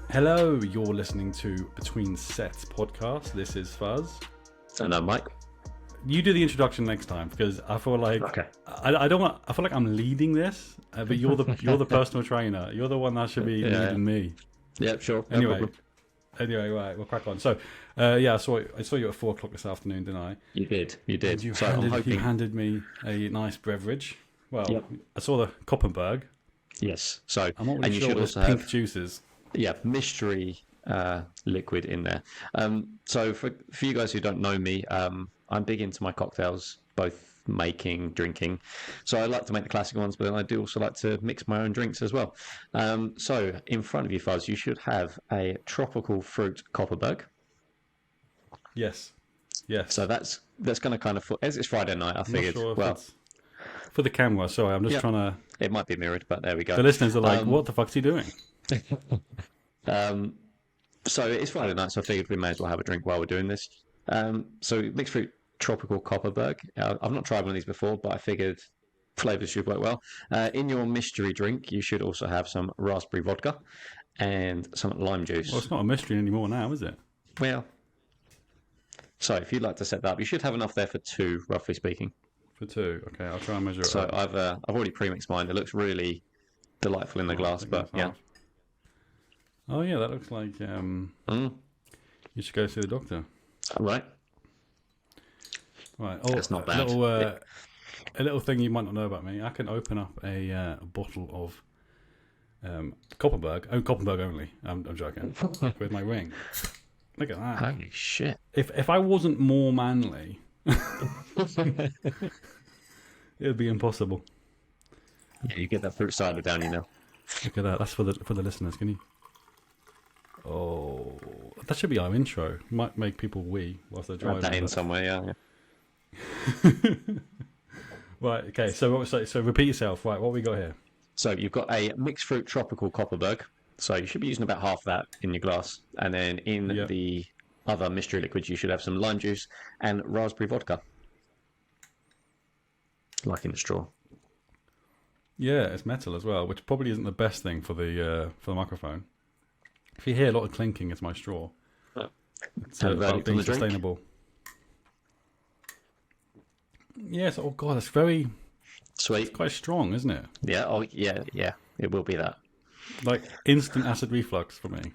Hello, you're listening to Between Sets podcast. This is Fuzz. And I'm Mike. You do the introduction next time because I feel like I don't want. I feel like I'm leading this, but you're the personal trainer. You're the one that should be leading me. Yeah, sure. Anyway, right, we'll crack on. So, I saw you at 4:00 this afternoon, didn't I? You did. And you handed me a nice beverage. Well, Yep. I saw the Koppenberg. Yes. So, I'm not really and sure you what should those also pink have juices. mystery liquid in there. So for you guys who don't know me, I'm big into my cocktails, both making, drinking. So I like to make the classic ones, but then I do also like to mix my own drinks as well. So in front of you, Fuzz, you should have a tropical fruit Koppenberg. Yes. So that's going to kind of, as it's Friday night, I figured, it's for the camera. Sorry, I'm just trying to. It might be mirrored, but there we go. The listeners are like, "What the fuck's he doing?" So it's Friday night, so I figured we may as well have a drink while we're doing this. So mixed fruit tropical Koppenberg. I've not tried one of these before, but I figured flavors should work well. In your mystery drink, you should also have some raspberry vodka and some lime juice. Well, it's not a mystery anymore now, is it? Well, so if you'd like to set that up, you should have enough there for two, roughly speaking. For two, okay. I'll try and measure it. So up. I've already pre-mixed mine. It looks really delightful in the glass, but yeah. Oh yeah, that looks like you should go see the doctor. Right. Right. Oh, that's not bad. A little thing you might not know about me. I can open up a bottle of Koppenberg. Koppenberg only. I'm joking. With my ring. Look at that. Holy shit. If I wasn't more manly, it would be impossible. Yeah, you get that fruit cider down, you know. Look at that. That's for the listeners. Can you? Oh, that should be our intro. Might make people wee whilst they're driving. Add that in somewhere, yeah. Right. Okay. So repeat yourself. Right. What we got here? So you've got a mixed fruit tropical Koppenberg. So you should be using about half that in your glass, and then in the other mystery liquids, you should have some lime juice and raspberry vodka, like in a straw. Yeah, it's metal as well, which probably isn't the best thing for the microphone. If you hear a lot of clinking, it's my straw. It's about being sustainable. Yes. Oh god, it's very sweet. It's quite strong, isn't it? Yeah. Oh yeah. It will be that. Like instant acid reflux for me,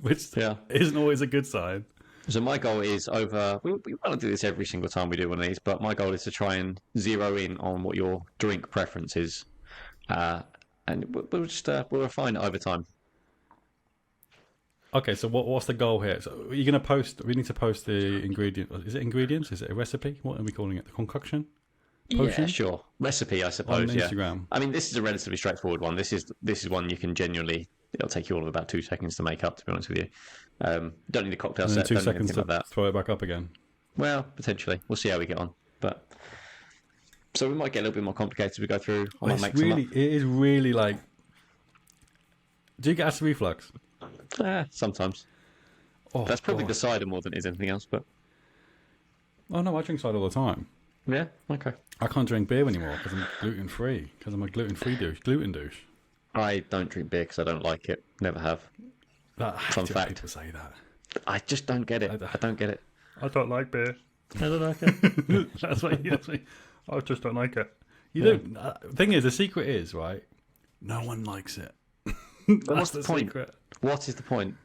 which isn't always a good sign. So my goal is over. We want to do this every single time we do one of these, but my goal is to try and zero in on what your drink preference is, and we'll just we'll refine it over time. Okay, so what's the goal here? So are you going to post? We need to post the ingredient. Is it ingredients? Is it a recipe? What are we calling it? The concoction? Potion? Yeah, sure. Recipe, I suppose. On Instagram. Yeah. I mean, this is a relatively straightforward one. This is one you can genuinely. It'll take you all of about 2 seconds to make up. To be honest with you, don't need a cocktail set. 2 seconds to like that. Throw it back up again. Well, potentially. We'll see how we get on. But so we might get a little bit more complicated as we go through. It is really like. Do you get acid reflux? Sometimes. Oh, that's probably the cider more than it is anything else. But oh no, I drink cider all the time. Yeah. Okay. I can't drink beer anymore because I'm gluten free. Because I'm a gluten douche. I don't drink beer because I don't like it. Never have. Fun fact. People say that. I just don't get it. I don't get it. I don't like beer. I don't like it. That's what you say. I just don't like it. You don't. The thing is, the secret is right. No one likes it. What's the point? Secret. What is the point?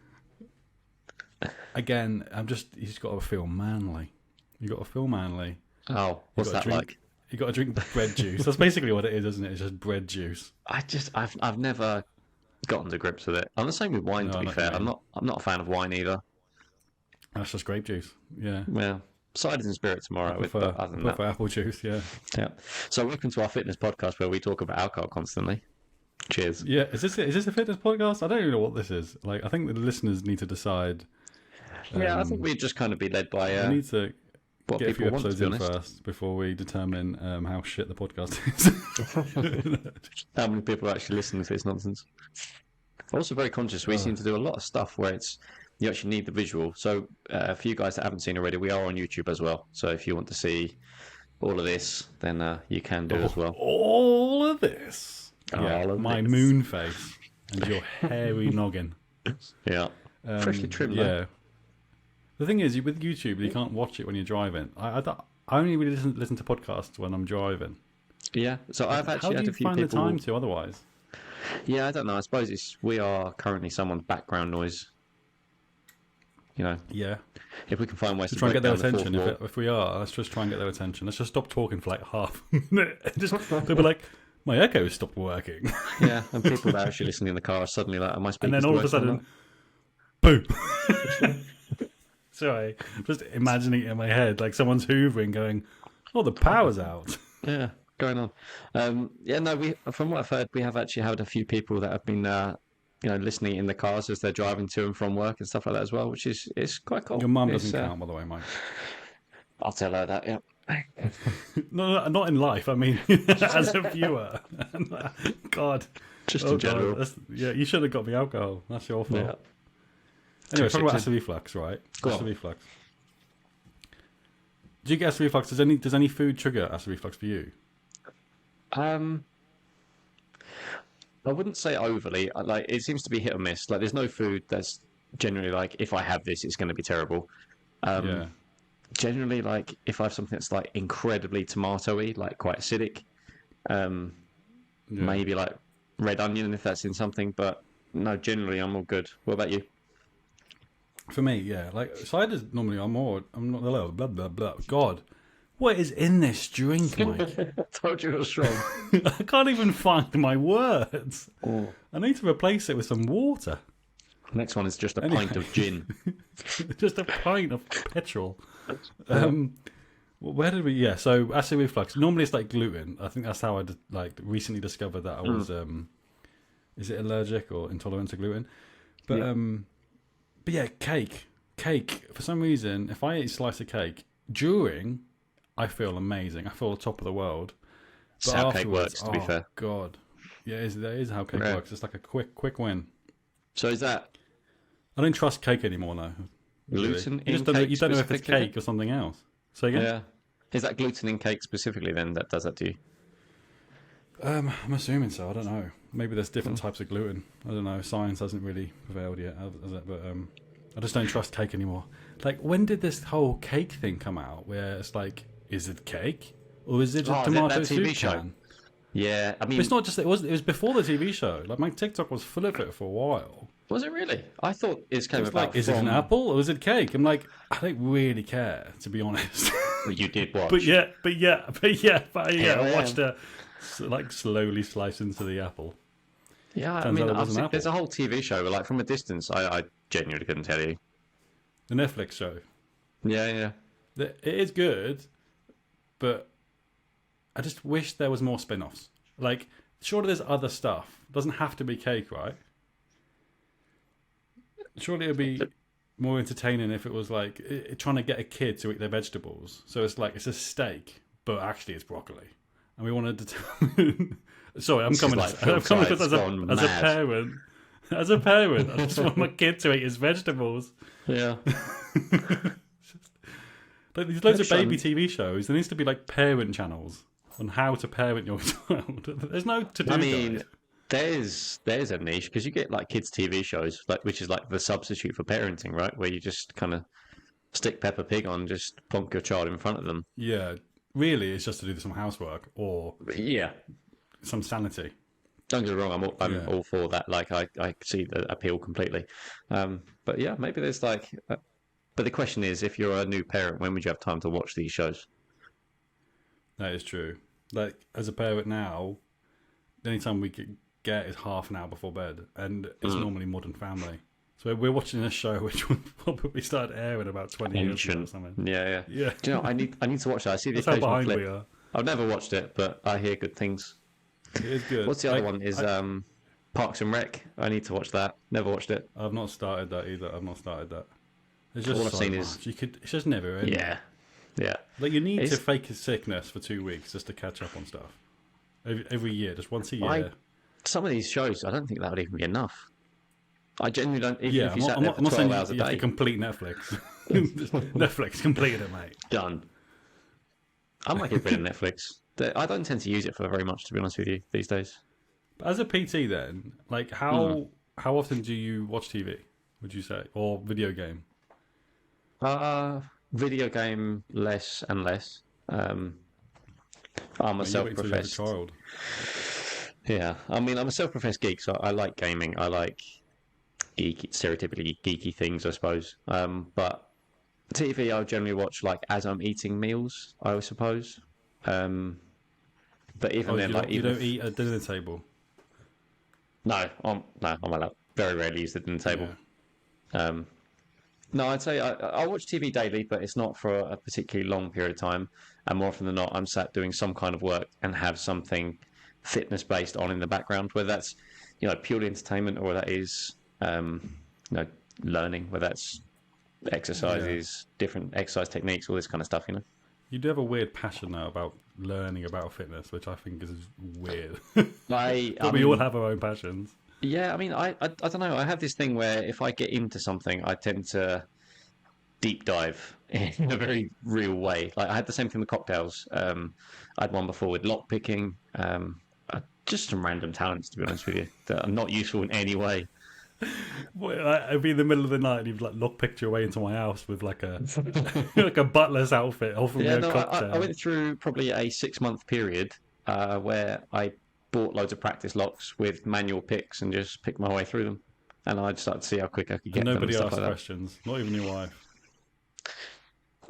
Again, you just got to feel manly. You got to feel manly. Oh, what's that like? You got to drink bread juice. That's basically what it is, isn't it? It's just bread juice. I've never gotten to grips with it. I'm the same with wine. To be fair, I'm not a fan of wine either. That's just grape juice. Yeah. Yeah. Ciders and spirits tomorrow. Other than that, apple juice. Yeah. Yeah. So welcome to our fitness podcast where we talk about alcohol constantly. Cheers. Yeah. Is this a fitness podcast? I don't even know what this is. Like, I think the listeners need to decide. I think we'd just kind of be led by. We need to get a few episodes in first before we determine how shit the podcast is. How many people are actually listening to this nonsense? Also very conscious. We seem to do a lot of stuff where it's you actually need the visual. So for you guys that haven't seen already, we are on YouTube as well. So if you want to see all of this, then you can do as well. All of this. All of my this. moon face and your hairy noggin. Yeah. Freshly trimmed. Yeah. Though. The thing is, with YouTube, you can't watch it when you're driving. I only really listen to podcasts when I'm driving. Yeah. So I've actually had a few people. How do you find the time to otherwise? Yeah, I don't know. I suppose we are currently someone's background noise. You know. Yeah. If we can find ways to try and get their attention. The if we are, let's just try and get their attention. Let's just stop talking for like half a minute. They'll be like, my echo stopped working. Yeah, and people that are actually listening in the car are suddenly like, am I speaking? And then all of a sudden, boom. Sorry, I'm just imagining it in my head, like someone's hoovering, going, "Oh, the power's out." Yeah, going on. From what I've heard, we have actually had a few people that have been, listening in the cars as they're driving to and from work and stuff like that as well, which is quite cool. Your mum doesn't count, by the way, Mike. I'll tell her that. Yeah. No, not in life. I mean, as a viewer. God, just in general. God. You should have got me alcohol. That's your fault. Yeah. Anyway, talking about acid reflux, right? Acid reflux. Do you get acid reflux? Does any food trigger acid reflux for you? I wouldn't say overly. Like, it seems to be hit or miss. Like, there's no food that's generally like, if I have this, it's going to be terrible. Yeah. Generally, like, if I have something that's like incredibly tomatoey, like quite acidic, maybe like red onion if that's in something. But no, generally I'm all good. What about you? For me, yeah, like ciders normally I'm not blah blah blah. God, what is in this drink, Mike? I told you it was strong. I can't even find my words. Oh. I need to replace it with some water. Next one is just a pint of gin. Just a pint of petrol. Where did we? Yeah, so acid reflux. Normally it's like gluten. I think that's how I recently discovered that I was. Is it allergic or intolerant to gluten? But yeah, cake. For some reason, if I eat a slice of cake during, I feel amazing. I feel the top of the world. That's how cake works, to be fair. God, yeah, that is how cake works. It's like a quick win. So is that? I don't trust cake anymore now. Gluten in cake? You don't know if it's specifically? cake or something else. So again? Yeah. Is that gluten in cake specifically then that does that to you? I'm assuming so. I don't know. Maybe there's different types of gluten. I don't know. Science hasn't really prevailed yet, has it? But I just don't trust cake anymore. Like, when did this whole cake thing come out? Where it's like, is it cake or is it a tomato soup can? Yeah, I mean, but it's not just. It was before the TV show. Like, my TikTok was full of it for a while. Was it really? I thought it came about. Like, is it an apple or is it cake? I'm like, I don't really care, to be honest. Well, you did watch. But I watched it like slowly slice into the apple. Yeah, I mean, there's a whole TV show, but like from a distance, I genuinely couldn't tell you. The Netflix show. Yeah. It is good, but I just wish there was more spin-offs. Like, surely there's other stuff. It doesn't have to be cake, right? Surely it would be more entertaining if it was like trying to get a kid to eat their vegetables. So it's like, it's a steak, but actually it's broccoli. And we wanted to... Sorry, I'm coming as a parent. As a parent, I just want my kid to eat his vegetables. Yeah. Like, there's loads of baby TV shows. There needs to be like parent channels on how to parent your child. There's no to-do guide. There's a niche because you get like kids TV shows, like which is like the substitute for parenting, right? Where you just kind of stick Peppa Pig on, just plonk your child in front of them. Yeah, really, it's just to do some housework or some sanity. Don't get me wrong, I'm all for that. Like I see the appeal completely. But yeah, maybe there's like. But the question is, if you're a new parent, when would you have time to watch these shows? That is true. Like, as a parent now, the only time we could get is half an hour before bed, and it's normally Modern Family. So we're watching a show which probably started airing about 20 years ago or something. Yeah. Do you know, I need to watch that. I see the That's how occasional behind clip. we are. I've never watched it, but I hear good things. It is good. What's the other one? Is Parks and Rec. I need to watch that. Never watched it. I've not started that either. It's just all I've seen is it's just never ending. Yeah. Like, you need to fake a sickness for 2 weeks just to catch up on stuff. Every year, just once a year. Some of these shows, I don't think that would even be enough. I genuinely don't. Even Yeah, if you sat there for I'm not 12 saying hours a you have day, to complete Netflix. Netflix completed it, mate. done. I might get rid of Netflix. I don't tend to use it for very much, to be honest with you, these days. But as a PT, then, like, how often do you watch TV? Would you say, or video game? Video game less and less. I'm a Mate, you wait until you have a self-professed. child. Yeah, I mean, I'm a self-professed geek, so I like gaming. I like geeky, stereotypically geeky things, I suppose. But TV, I'll generally watch like as I'm eating meals, I suppose. But even Oh, then, like you even don't eat at dinner table. no, I'm allowed. Very rarely use the dinner table. Yeah. Um, no, I'd say I watch TV daily, but it's not for a particularly long period of time. And more often than not, I'm sat doing some kind of work and have something fitness based on in the background, whether that's purely entertainment or that is learning, whether that's exercises, different exercise techniques, all this kind of stuff. You do have a weird passion now about learning about fitness, which I think is weird. I But we all have our own passions. Yeah, I mean, I don't know. I have this thing where if I get into something, I tend to deep dive in a very real way. Like I had the same thing with cocktails. I had one before with lock picking. Just some random talents, to be honest with you, that are not useful in any way. Well, I'd be in the middle of the night and you'd like lock picked your way into my house with like a like a butler's outfit, offering me a cocktail. I went through probably a 6-month period where I bought loads of practice locks with manual picks and just picked my way through them. And I just started to see how quick I could get And nobody them and asked stuff like questions, not even your wife.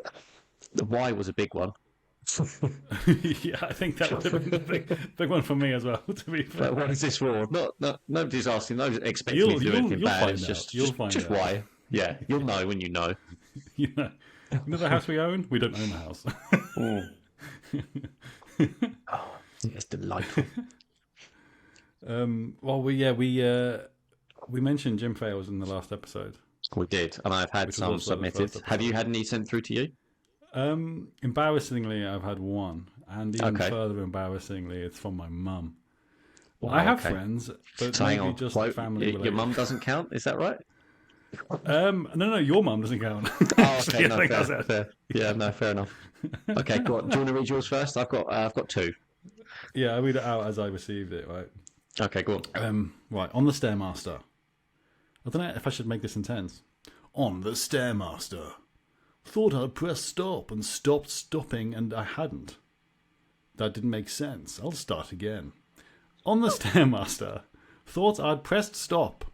that. The why was a big one. Yeah, I think that would have been the big one for me as well, to be fair. Like, what is this for? Nobody's asking, nobody's expecting me to do anything bad. Find It's out. just, You'll find just out. why. Yeah, you'll know when you know. You know the house we own? We don't own the house. Oh, it's delightful. Well, we mentioned gym fails in the last episode. We did, and I've had Which was some also the submitted. first Have you episode. had any sent through to you? Embarrassingly, I've had one, and even Okay. further embarrassingly, it's from my mum. Wow, I have okay. friends, but So hang maybe on. just Why- family your related. mum doesn't count, is that right? No, your mum doesn't count. Oh, okay, Actually, I no, think that's fair, it. fair. Yeah, no, fair enough. Okay, go on. Do you want to read yours first? I've got two. Yeah, I read it out as I received it, right? Okay, go on. Right, on the Stairmaster. I don't know if I should make this intense. On the Stairmaster. Thought I'd press stop and stopped stopping and I hadn't. That didn't make sense. I'll start again. On the Stairmaster. Thought I'd pressed stop.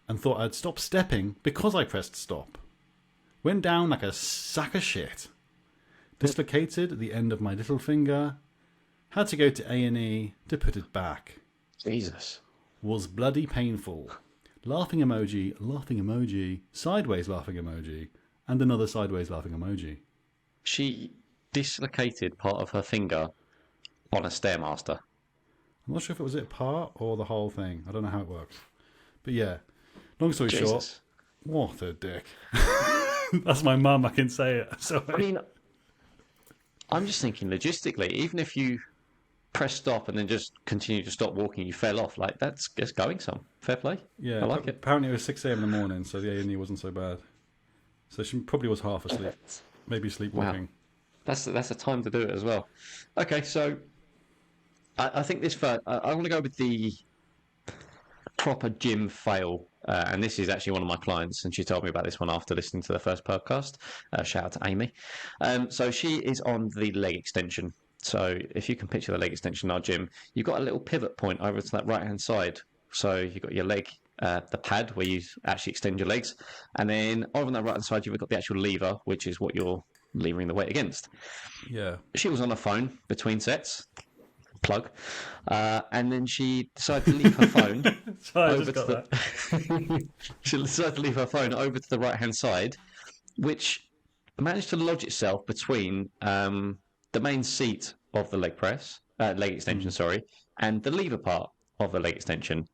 And thought I'd stop stepping because I pressed stop. Went down like a sack of shit. Dislocated the end of my little finger. Had to go to A&E to put it back. Jesus. Was bloody painful. Laughing emoji, sideways laughing emoji, and another sideways laughing emoji. She dislocated part of her finger on a Stairmaster. I'm not sure if it was it part or the whole thing. I don't know how it works. But yeah, long story short, Jesus. what a dick. That's my mum, I can say it. So I mean, I'm just thinking logistically, even if you press stop and then just continue to stop walking, you fell off, like that's just going some. Fair play. yeah, I like it. apparently it was 6 a.m. in the morning, so the A&E wasn't so bad. So she probably was half asleep, maybe sleepwalking. That's a time to do it as well. Okay, so I think this first, I want to go with the proper gym fail, and this is actually one of my clients, and she told me about this one after listening to the first podcast. Shout out to Amy. So she is on the leg extension. So if you can picture the leg extension in our gym, you've got a little pivot point over to that right hand side. So you've got your leg, the pad where you actually extend your legs, and then over on that right hand side you've got the actual lever, which is what you're levering the weight against. Yeah. She was on her phone between sets, plug, and then she decided to leave her phone Sorry, I over just to got that. the. She decided to leave her phone over to the right hand side, which managed to lodge itself between the main seat of the leg extension, sorry, and the lever part of the leg extension.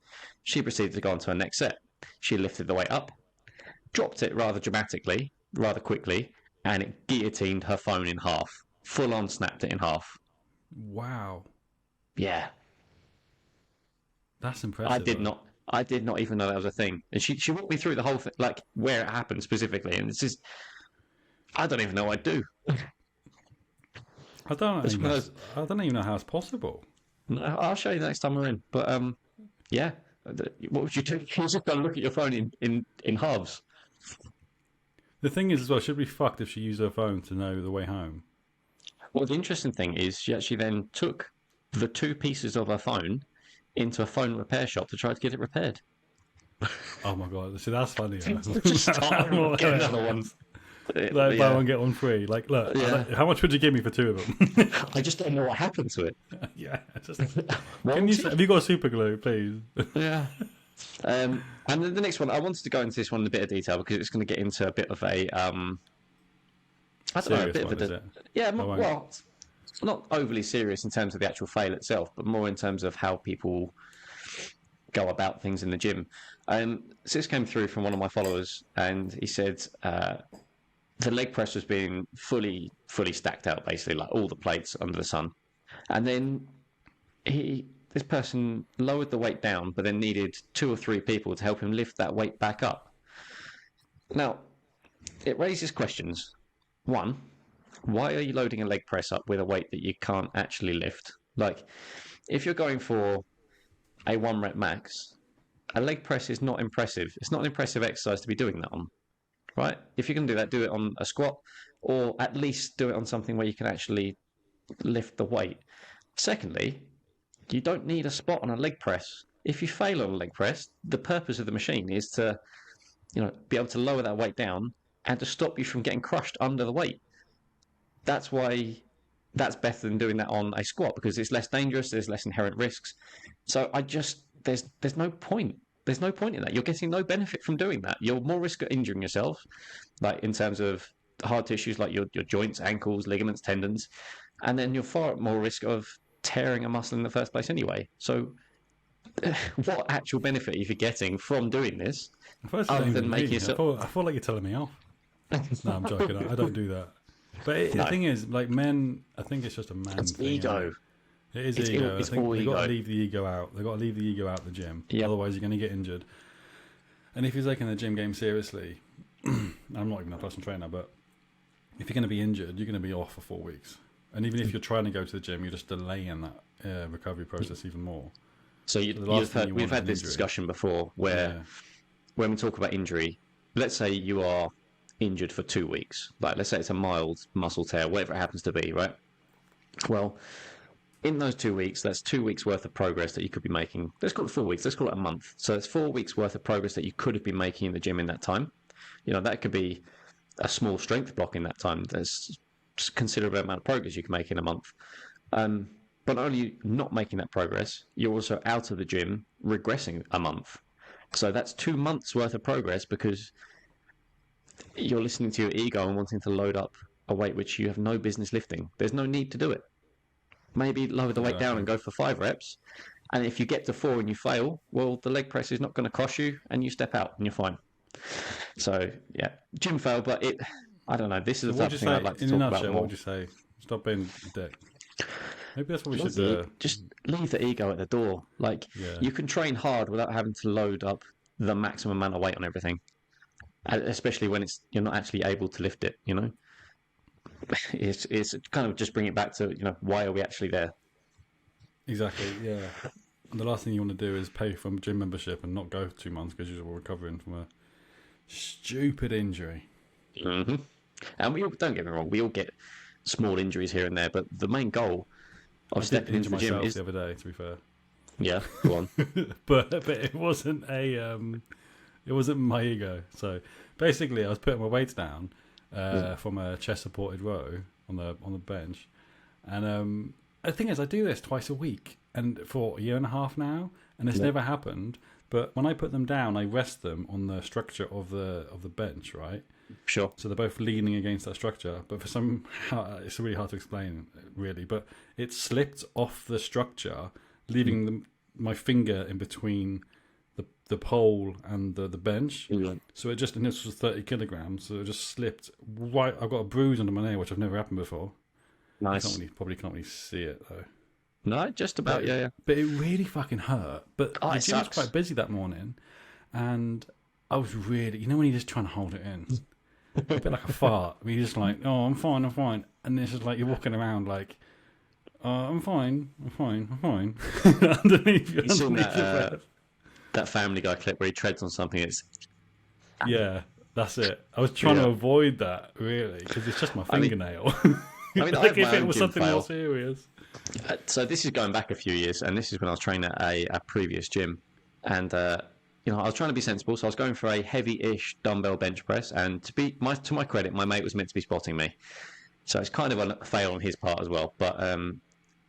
She proceeded to go on to her next set. She lifted the weight up, dropped it rather dramatically, rather quickly, and it guillotined her phone in half. Full on snapped it in half. Wow. Yeah. That's impressive. I did not. I did not even know that was a thing. And she walked me through the whole thing, like where it happened specifically. And it's just, I don't even know what I'd do. It's one of those, I don't even know how it's possible. I'll show you next time we're in. But yeah. What would you do? You just got to look at your phone in halves. The thing is, as well, she'd be fucked if she used her phone to know the way home. Well, the interesting thing is she actually then took the two pieces of her phone into a phone repair shop to try to get it repaired. Oh my god! See, that's funny. Just start get another one. Like, buy one get one free. Like, look, how much would you give me for two of them? I just don't know what happened to it. Yeah, have you got super glue, please? Yeah. And then the next one, I wanted to go into this one in a bit of detail because it's going to get into a bit of a I don't know, a bit of a yeah, well, it's not overly serious in terms of the actual fail itself, but more in terms of how people go about things in the gym. So this came through from one of my followers, and he said the leg press was being fully stacked out, basically, like all the plates under the sun. And then this person lowered the weight down, but then needed 2 or 3 people to help him lift that weight back up. Now, it raises questions. One, why are you loading a leg press up with a weight that you can't actually lift? Like, if you're going for a 1 rep max, a leg press is not impressive. It's not an impressive exercise to be doing that on. Right? If you can do that, do it on a squat, or at least do it on something where you can actually lift the weight. Secondly, you don't need a spot on a leg press. If you fail on a leg press, the purpose of the machine is to, be able to lower that weight down and to stop you from getting crushed under the weight. That's why that's better than doing that on a squat, because it's less dangerous, there's less inherent risks. So there's no point. There's no point in that. You're getting no benefit from doing that. You're more risk of injuring yourself, like in terms of hard tissues like your joints, ankles, ligaments, tendons, and then you're far at more risk of tearing a muscle in the first place anyway. So what actual benefit are you getting from doing this other than making yourself... I feel like you're telling me off. No, I'm joking. I don't do that. But the thing is, like, men, I think it's just a man thing. Ego. It is ego. I think they've got to leave the ego out. They've got to leave the ego out of the gym. Yep. Otherwise, you're going to get injured. And if you're taking the gym game seriously, I'm not even a personal trainer, but if you're going to be injured, you're going to be off for 4 weeks. And even if you're trying to go to the gym, you're just delaying that recovery process even more. So we've had this discussion before where when we talk about injury, let's say you are injured for 2 weeks. Like, let's say it's a mild muscle tear, whatever it happens to be, right? Well, in those 2 weeks, that's 2 weeks worth of progress that you could be making. Let's call it 4 weeks. Let's call it a month. So it's 4 weeks worth of progress that you could have been making in the gym in that time. That could be a small strength block in that time. There's a considerable amount of progress you can make in a month. But not only not making that progress, you're also out of the gym regressing a month. So that's 2 months worth of progress because you're listening to your ego and wanting to load up a weight which you have no business lifting. There's no need to do it. Maybe lower the weight down and go for 5 reps. And if you get to 4 and you fail, well, the leg press is not going to cost you and you step out and you're fine. So, yeah, gym fail, but I don't know. This is the type of thing I'd like to talk about more. What would you say? Stop being a dick. Maybe that's what we should do. Just leave the ego at the door. Like, you can train hard without having to load up the maximum amount of weight on everything. Especially when you're not actually able to lift it, It's kind of just bring it back to, why are we actually there? Exactly, yeah. And the last thing you want to do is pay for a gym membership and not go for 2 months because you're recovering from a stupid injury. Mm-hmm. And don't get me wrong, we all get small injuries here and there, but the main goal of stepping into the gym is... the other day, to be fair. Yeah, go on. but it wasn't it wasn't my ego. So basically, I was putting my weights down from a chest-supported row on the bench, and the thing is, I do this twice a week, and for a year and a half now, and it's never happened. But when I put them down, I rest them on the structure of the bench, right? Sure. So they're both leaning against that structure, but for some, it's really hard to explain, really. But it slipped off the structure, leaving my finger in between the pole and the bench. Yeah. So it just, and this was 30 kilograms, so it just slipped right. I've got a bruise under my nail, which I've never happened before. Nice. Probably can't really see it though. No, just about, yeah. But it really fucking hurt. But Oh, the it gym was sucks. quite busy that morning, and I was really, when you're just trying to hold it in, a bit like a fart. Where you're just like, oh, I'm fine, and it's just like you're walking around like, I'm fine. underneath You seen your breath. that Family Guy clip where he treads on something? It's Yeah, that's it. I was trying to avoid that really because it's just my fingernail. I mean, I like had if my it own was gym something fail. more serious. So this is going back a few years, and this is when I was training at a previous gym, and I was trying to be sensible, so I was going for a heavy-ish dumbbell bench press, and to my credit, my mate was meant to be spotting me, so it's kind of a fail on his part as well. But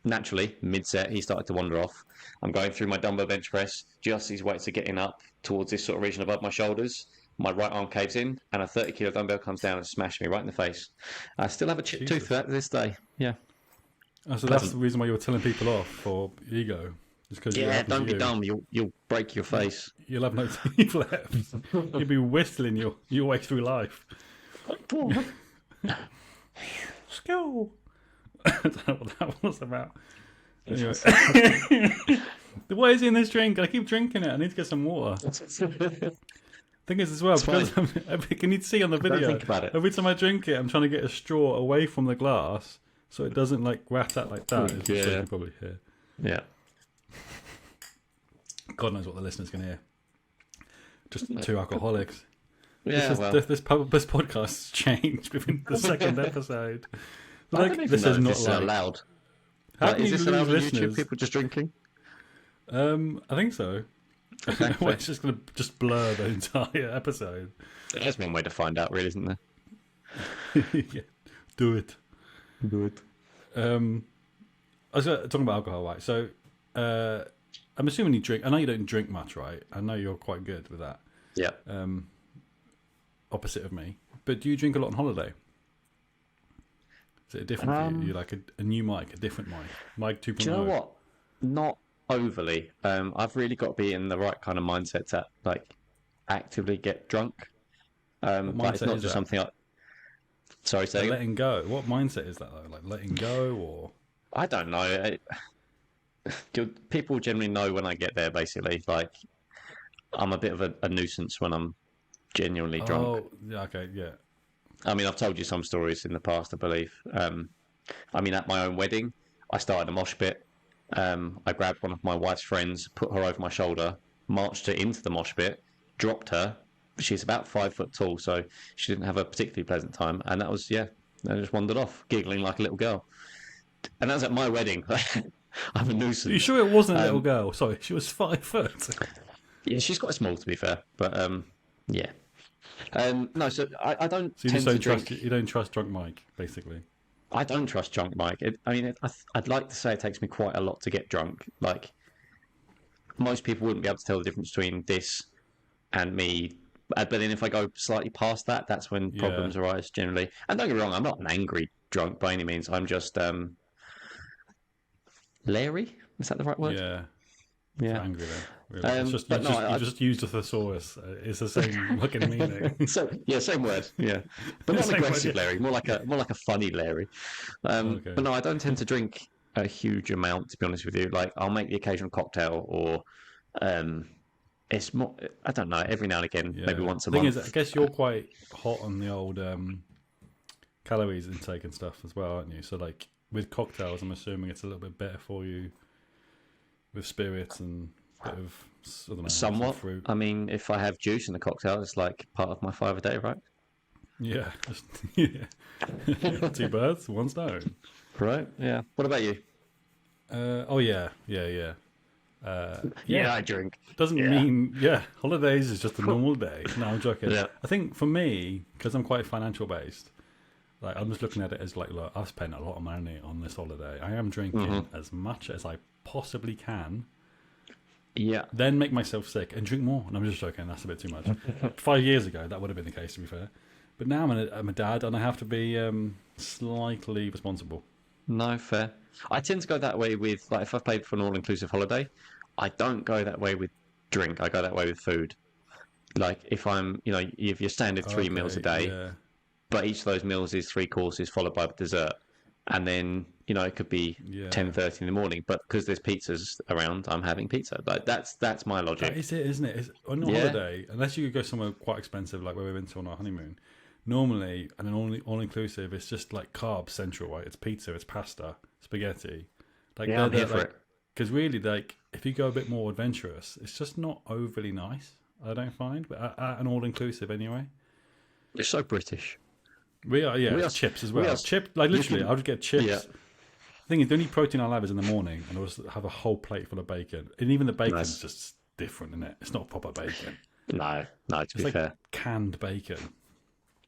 naturally, mid-set, he started to wander off. I'm going through my dumbbell bench press, just these weights are getting up towards this sort of region above my shoulders. My right arm caves in, and a 30-kilo dumbbell comes down and smashed me right in the face. I still have a chipped tooth for that to this day. Yeah. Oh, so that's the reason why you were telling people off for ego. Just because Don't be dumb. You'll break your face. You'll have no teeth left. You'll be whistling your way through life. School. I don't know what that was about. Anyway. What is in this drink? I keep drinking it. I need to get some water. Thing is as well, because can you see on the video? Don't think about it. Every time I drink it, I'm trying to get a straw away from the glass so it doesn't like rat out like that. It's just you can probably hear. Yeah. God knows what the listeners can hear. Just two alcoholics. Yeah, this podcast's changed within the second episode. I don't even know if this is allowed. Is this allowed on YouTube? People just drinking? I think so. Okay, well, it's just going to just blur the entire episode. There's one way to find out, really, isn't there? Yeah. Do it. I was talking about alcohol, right? So, I'm assuming you drink. I know you don't drink much, right? I know you're quite good with that. Yeah. Opposite of me. But do you drink a lot on holiday? Is it a different for you? You like a new mic, a different mic? Mic 2.0? Do you know what? Not overly. I've really got to be in the right kind of mindset to like actively get drunk. But it's not just something I... Sorry, say letting go. What mindset is that though? Like letting go or... I don't know. People generally know when I get there, basically. Like, I'm a bit of a nuisance when I'm genuinely drunk. Oh, yeah, okay, yeah. I mean, I've told you some stories in the past, I believe. I mean, at my own wedding, I started a mosh pit. I grabbed one of my wife's friends, put her over my shoulder, marched her into the mosh pit, dropped her. She's about 5 foot tall, so she didn't have a particularly pleasant time. And that was, I just wandered off, giggling like a little girl. And that was at my wedding. I'm a nuisance. Are you sure it wasn't a little girl? Sorry, she was 5 foot. Yeah, she's quite small, to be fair. But, yeah. No, so I don't. So you just don't trust. You don't trust drunk Mike, basically. I don't trust drunk Mike. I'd like to say it takes me quite a lot to get drunk. Like most people wouldn't be able to tell the difference between this and me. But then if I go slightly past that, that's when problems arise generally. And don't get me wrong, I'm not an angry drunk by any means. I'm just leery. Is that the right word? Yeah. Yeah. Angry then. Really. It's just, you just used a thesaurus. It's the same fucking meaning. Same word. Yeah, but not an aggressive Larry. More like a funny Larry. Okay. But no, I don't tend to drink a huge amount. To be honest with you, like I'll make the occasional cocktail, or it's more. I don't know. Every now and again, maybe once a month. The thing is, I guess you're quite hot on the old calories intake and stuff as well, aren't you? So like with cocktails, I'm assuming it's a little bit better for you with spirits and. Bit of, I don't know, somewhat. Fruit. I mean, if I have juice in the cocktail, it's like part of my 5 a day, right? Yeah. 2 birds, 1 stone. Right. Yeah. What about you? Yeah, I drink. Doesn't mean holidays is just a normal day. No, I'm joking. Yeah. I think for me, because I'm quite financial based, like I'm just looking at it as like, look, I've spent a lot of money on this holiday. I am drinking as much as I possibly can. Yeah. Then make myself sick and drink more. And I'm just joking. That's a bit too much. 5 years ago, that would have been the case, to be fair. But now I'm a dad, and I have to be slightly responsible. No, fair. I tend to go that way with, like, if I've paid for an all-inclusive holiday, I don't go that way with drink. I go that way with food. Like, if I'm, if you're standard 3 meals a day, but each of those meals is 3 courses followed by dessert, and then it could be 10:30 in the morning. But because there's pizzas around, I'm having pizza. Like that's my logic. That is it, isn't it? It's, on holiday, unless you go somewhere quite expensive, like where we went to on our honeymoon. Normally, and an all inclusive, it's just like carb central, right? It's pizza, it's pasta, spaghetti. Like I'm here for it. Because really, like if you go a bit more adventurous, it's just not overly nice. I don't find, but at an all inclusive anyway. You're so British. We are, chips as well. Like literally, I'll just get chips. Yeah. The thing is, the only protein I'll have is in the morning, and I'll just have a whole plate full of bacon. And even the bacon's just different, isn't it? It's not proper bacon. No, to be fair. Canned bacon.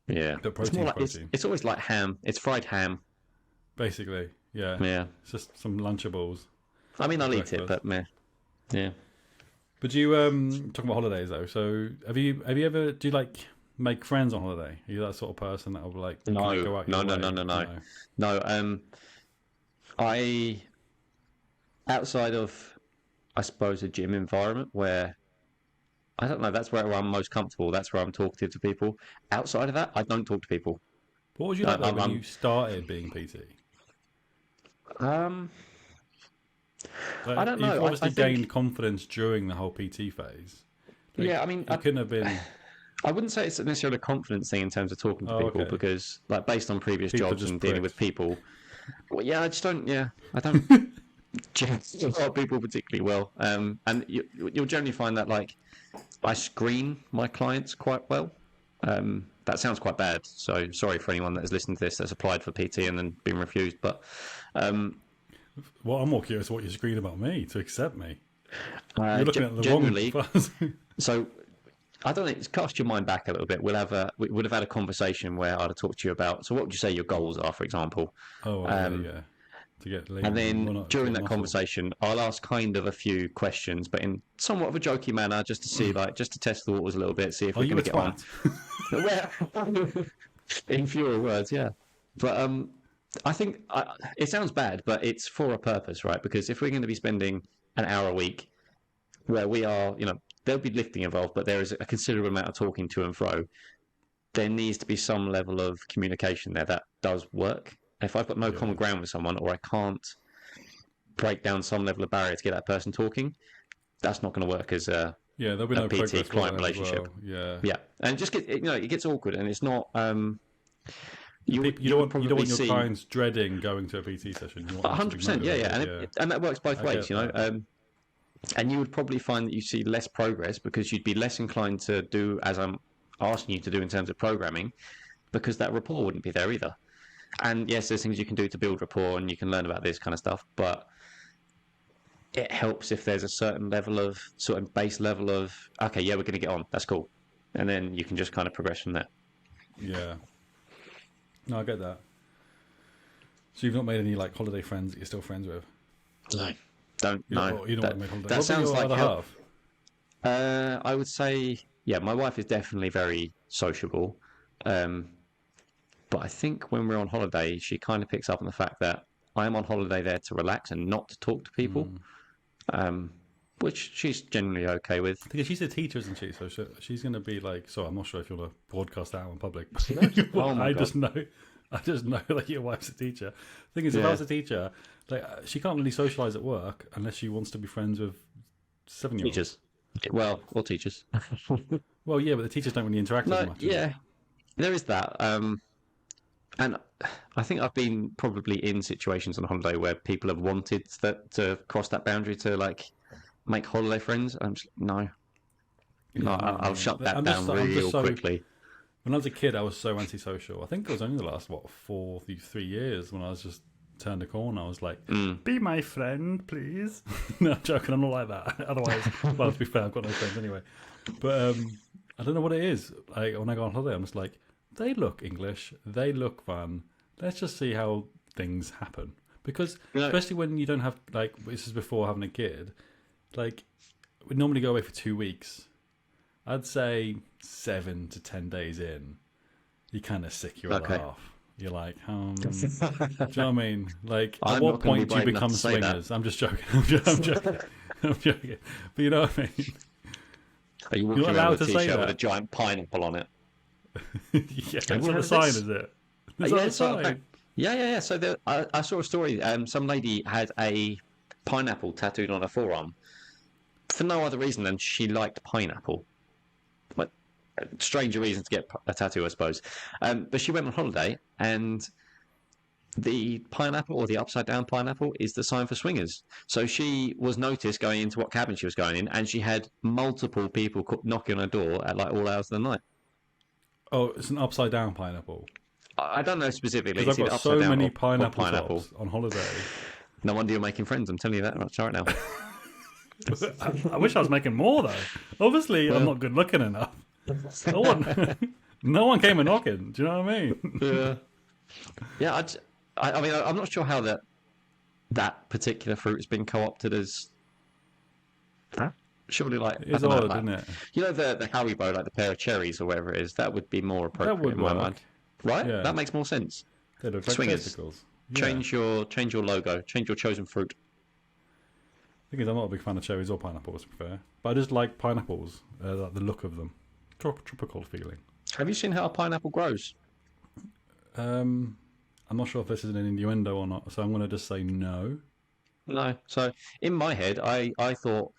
Yeah. The protein. It's always like ham. It's fried ham. Basically, yeah. Yeah. It's just some Lunchables. I mean, I'll eat it, but meh. Yeah. But do you talking about holidays though? So have you ever do you like make friends on holiday? Are you that sort of person that will like no. Go out your way? No. I outside of I suppose a gym environment where I don't know, that's where I'm most comfortable. That's where I'm talkative to people. Outside of that, I don't talk to people. What was you like when you started being PT? I don't know. You've obviously gained confidence during the whole PT phase. Like, yeah, I mean, it couldn't have been. I wouldn't say it's necessarily a confidence thing in terms of talking to people because, like, based on previous jobs and dealing with people. Well, yeah, I don't get a lot of people particularly well. And you'll generally find that, like, I screen my clients quite well. That sounds quite bad, so sorry for anyone that has listened to this that's applied for PT and then been refused. But well, I'm more curious what you screen about me to accept me. You're looking at the generally, wrong. So I don't know. It's cast your mind back a little bit. We would have had a conversation where I'd have talked to you about. So what would you say your goals are, for example? Oh, yeah. To get lean, and then during that conversation, I'll ask kind of a few questions, but in somewhat of a jokey manner, just to see, just to test the waters a little bit, see if we can get on. In fewer words, yeah. But I think it sounds bad, but it's for a purpose, right? Because if we're going to be spending an hour a week, where we are, there'll be lifting involved, but there is a considerable amount of talking to and fro. There needs to be some level of communication there that does work. If I've got no common ground with someone, or I can't break down some level of barrier to get that person talking, that's not going to work as a there'll be no PT client relationship. Well. Yeah, and it gets awkward, and it's not. You don't want your clients dreading going to a PT session. 100%, yeah, and that works both ways, And you would probably find that you see less progress because you'd be less inclined to do as I'm asking you to do in terms of programming, because that rapport wouldn't be there either. And yes, there's things you can do to build rapport and you can learn about this kind of stuff, but it helps if there's a certain level of sort of base level of, okay, yeah, we're going to get on. That's cool. And then you can just kind of progress from there. Yeah. No, I get that. So you've not made any like holiday friends that you're still friends with? No. You don't want to make holiday. That sounds like half. I would say, yeah, my wife is definitely very sociable. But I think when we're on holiday, she kind of picks up on the fact that I am on holiday there to relax and not to talk to people, which she's generally okay with. Because she's a teacher, isn't she? So she's going to be like, I'm not sure if you want to broadcast that out in public. I just know that your wife's a teacher. The thing is, if I was a teacher, like she can't really socialise at work unless she wants to be friends with 7-year-olds. Teachers. Well, or teachers. Well, yeah, but the teachers don't really interact as much. Yeah, there is that. And I think I've been probably in situations on holiday where people have wanted to cross that boundary to like make holiday friends. I'm just I'll shut that down real quickly. When I was a kid, I was so antisocial. I think it was only the last 3 years when I was just turned a corner. I was like, "Be my friend, please." No, I'm joking. I'm not like that. Otherwise, well, to be fair, I've got no friends anyway. But I don't know what it is. Like when I go on holiday, I'm just like, they look English. They look fun. Let's just see how things happen. Because especially when you don't have, like, this is before having a kid, like, we normally go away for 2 weeks. I'd say 7 to 10 days in, you're kind of sick your other half. You're like, do you know what I mean? Like, at what point do you become swingers? I'm just joking. I'm joking. But you know what I mean? Are you walking around with a t-shirt with a giant pineapple on it? Yeah, it's on the sign, is it? It's on the sign. Yeah. So I saw a story. Some lady had a pineapple tattooed on her forearm for no other reason than she liked pineapple. But stranger reason to get a tattoo, I suppose. But she went on holiday, and the pineapple or the upside down pineapple is the sign for swingers. So she was noticed going into what cabin she was going in, and she had multiple people knocking on her door at like all hours of the night. Oh, it's an upside down pineapple. I don't know specifically. Because It's I've either got upside so down many or pineapple pineapple. tops on holiday. No wonder you're making friends. I'm telling you that right now. I wish I was making more though. Obviously, I'm not good looking enough. No one, no one came a knocking. Do you know what I mean? Yeah. I mean, I'm not sure how that particular fruit has been co-opted as. Surely, like It's I don't know, odd, like, isn't it? you know the Haribo, like the pair of cherries or whatever it is. That would be more That appropriate would in my work. mind, right? Yeah. That makes more sense. They look like Swingers. testicles. Yeah. Change your logo. Change your chosen fruit. Thing is, I'm not a big fan of cherries or pineapples, to be fair. But I just like pineapples, like the look of them. Tropical feeling. Have you seen how a pineapple grows? I'm not sure if this is an innuendo or not, so I'm going to just say no. No. So in my head, I thought.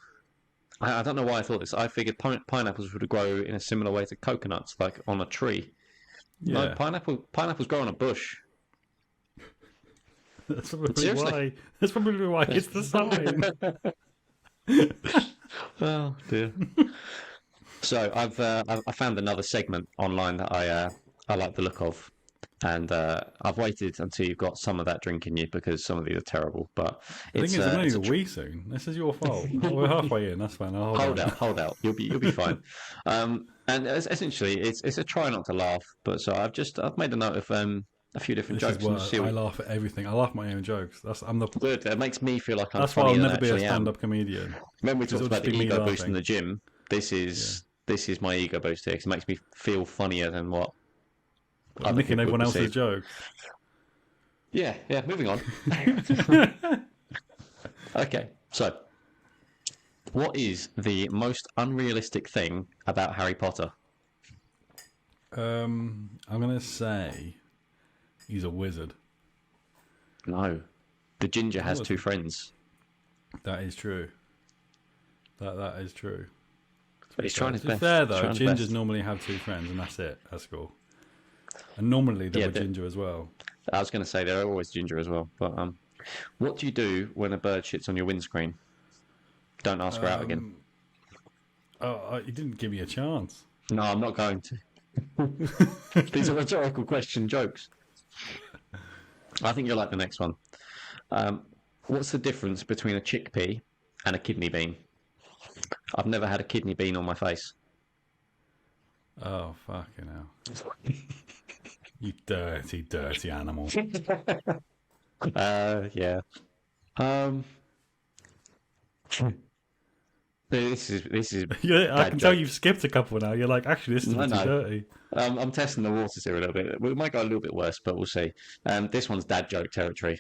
I don't know why I thought this. I figured pineapples would grow in a similar way to coconuts, like on a tree. Yeah. No, pineapples grow on a bush. That's probably Seriously? why. That's probably why it's the sign. Oh dear. So I found another segment online that I like the look of, and I've waited until you've got some of that drink in you because some of these are terrible. But The it's thing is, I'm it's only a wee soon. This is your fault. Oh, we're halfway in. That's fine. I'll hold on. out. You'll be fine. And essentially, it's a try not to laugh. But so I've made a note of a few different This jokes. is And what see I laugh at everything. I laugh at my own jokes. I'm the. good. It makes me feel like I'm That's why I'll funnier than never I be a actually am. stand-up comedian. When we talked it'll about just the be me ego boost in laughing. the gym, this is my ego boost here 'cause it makes me feel funnier than what. I'm other nicking people everyone would else's perceive. jokes. Yeah. Moving on. Okay, so what is the most unrealistic thing about Harry Potter? I'm gonna say he's a wizard. No, the ginger has Oh, two friends. That is true. That is true. But he's trying his To be best. fair He's though, trying his gingers best. normally have two friends, and that's it. That's cool. And normally they Yeah, were ginger as well. I was going to say they're always ginger as well. But what do you do when a bird shits on your windscreen? Don't ask her out again. You didn't give me a chance. No, I'm not going to. These are rhetorical question jokes. I think you'll like the next one. What's the difference between a chickpea and a kidney bean? I've never had a kidney bean on my face. Oh fucking hell! You dirty animal. Yeah. This is. Yeah, I Dad can tell joke. you've skipped a couple now. You're like, actually, this is No, too no. dirty. I'm testing the waters here a little bit. We might go a little bit worse, but we'll see. This one's dad joke territory.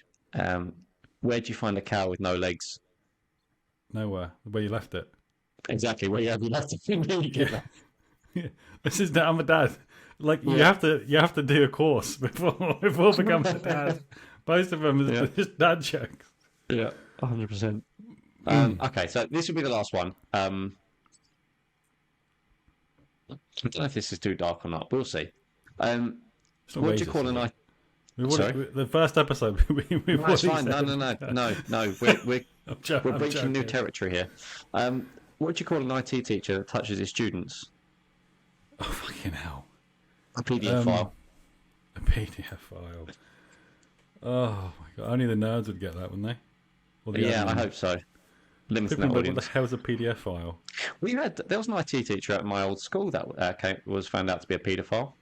Where'd you find a cow with no legs? Nowhere. Where you left it. Exactly. Where you have left it. This is I'm a dad. Like you Yeah. have to do a course before becoming a dad. Most of them is just dad jokes. Yeah, 100%. Okay, so this will be the last one. I don't know if this is too dark or not. We'll see. It's not What do you racist, call is an it? I? We've Sorry? the first episode we've No, it's already fine. No. said- We're I'm breaching new joking. territory here. What do you call an IT teacher that touches his students? Oh fucking hell! A PDF file. A PDF file. Oh my god! Only the nerds would get that, wouldn't they? Or the Yeah, I admin. hope so. Limiting People that know what the audience. hell's a PDF file? There was an IT teacher at my old school that was found out to be a paedophile.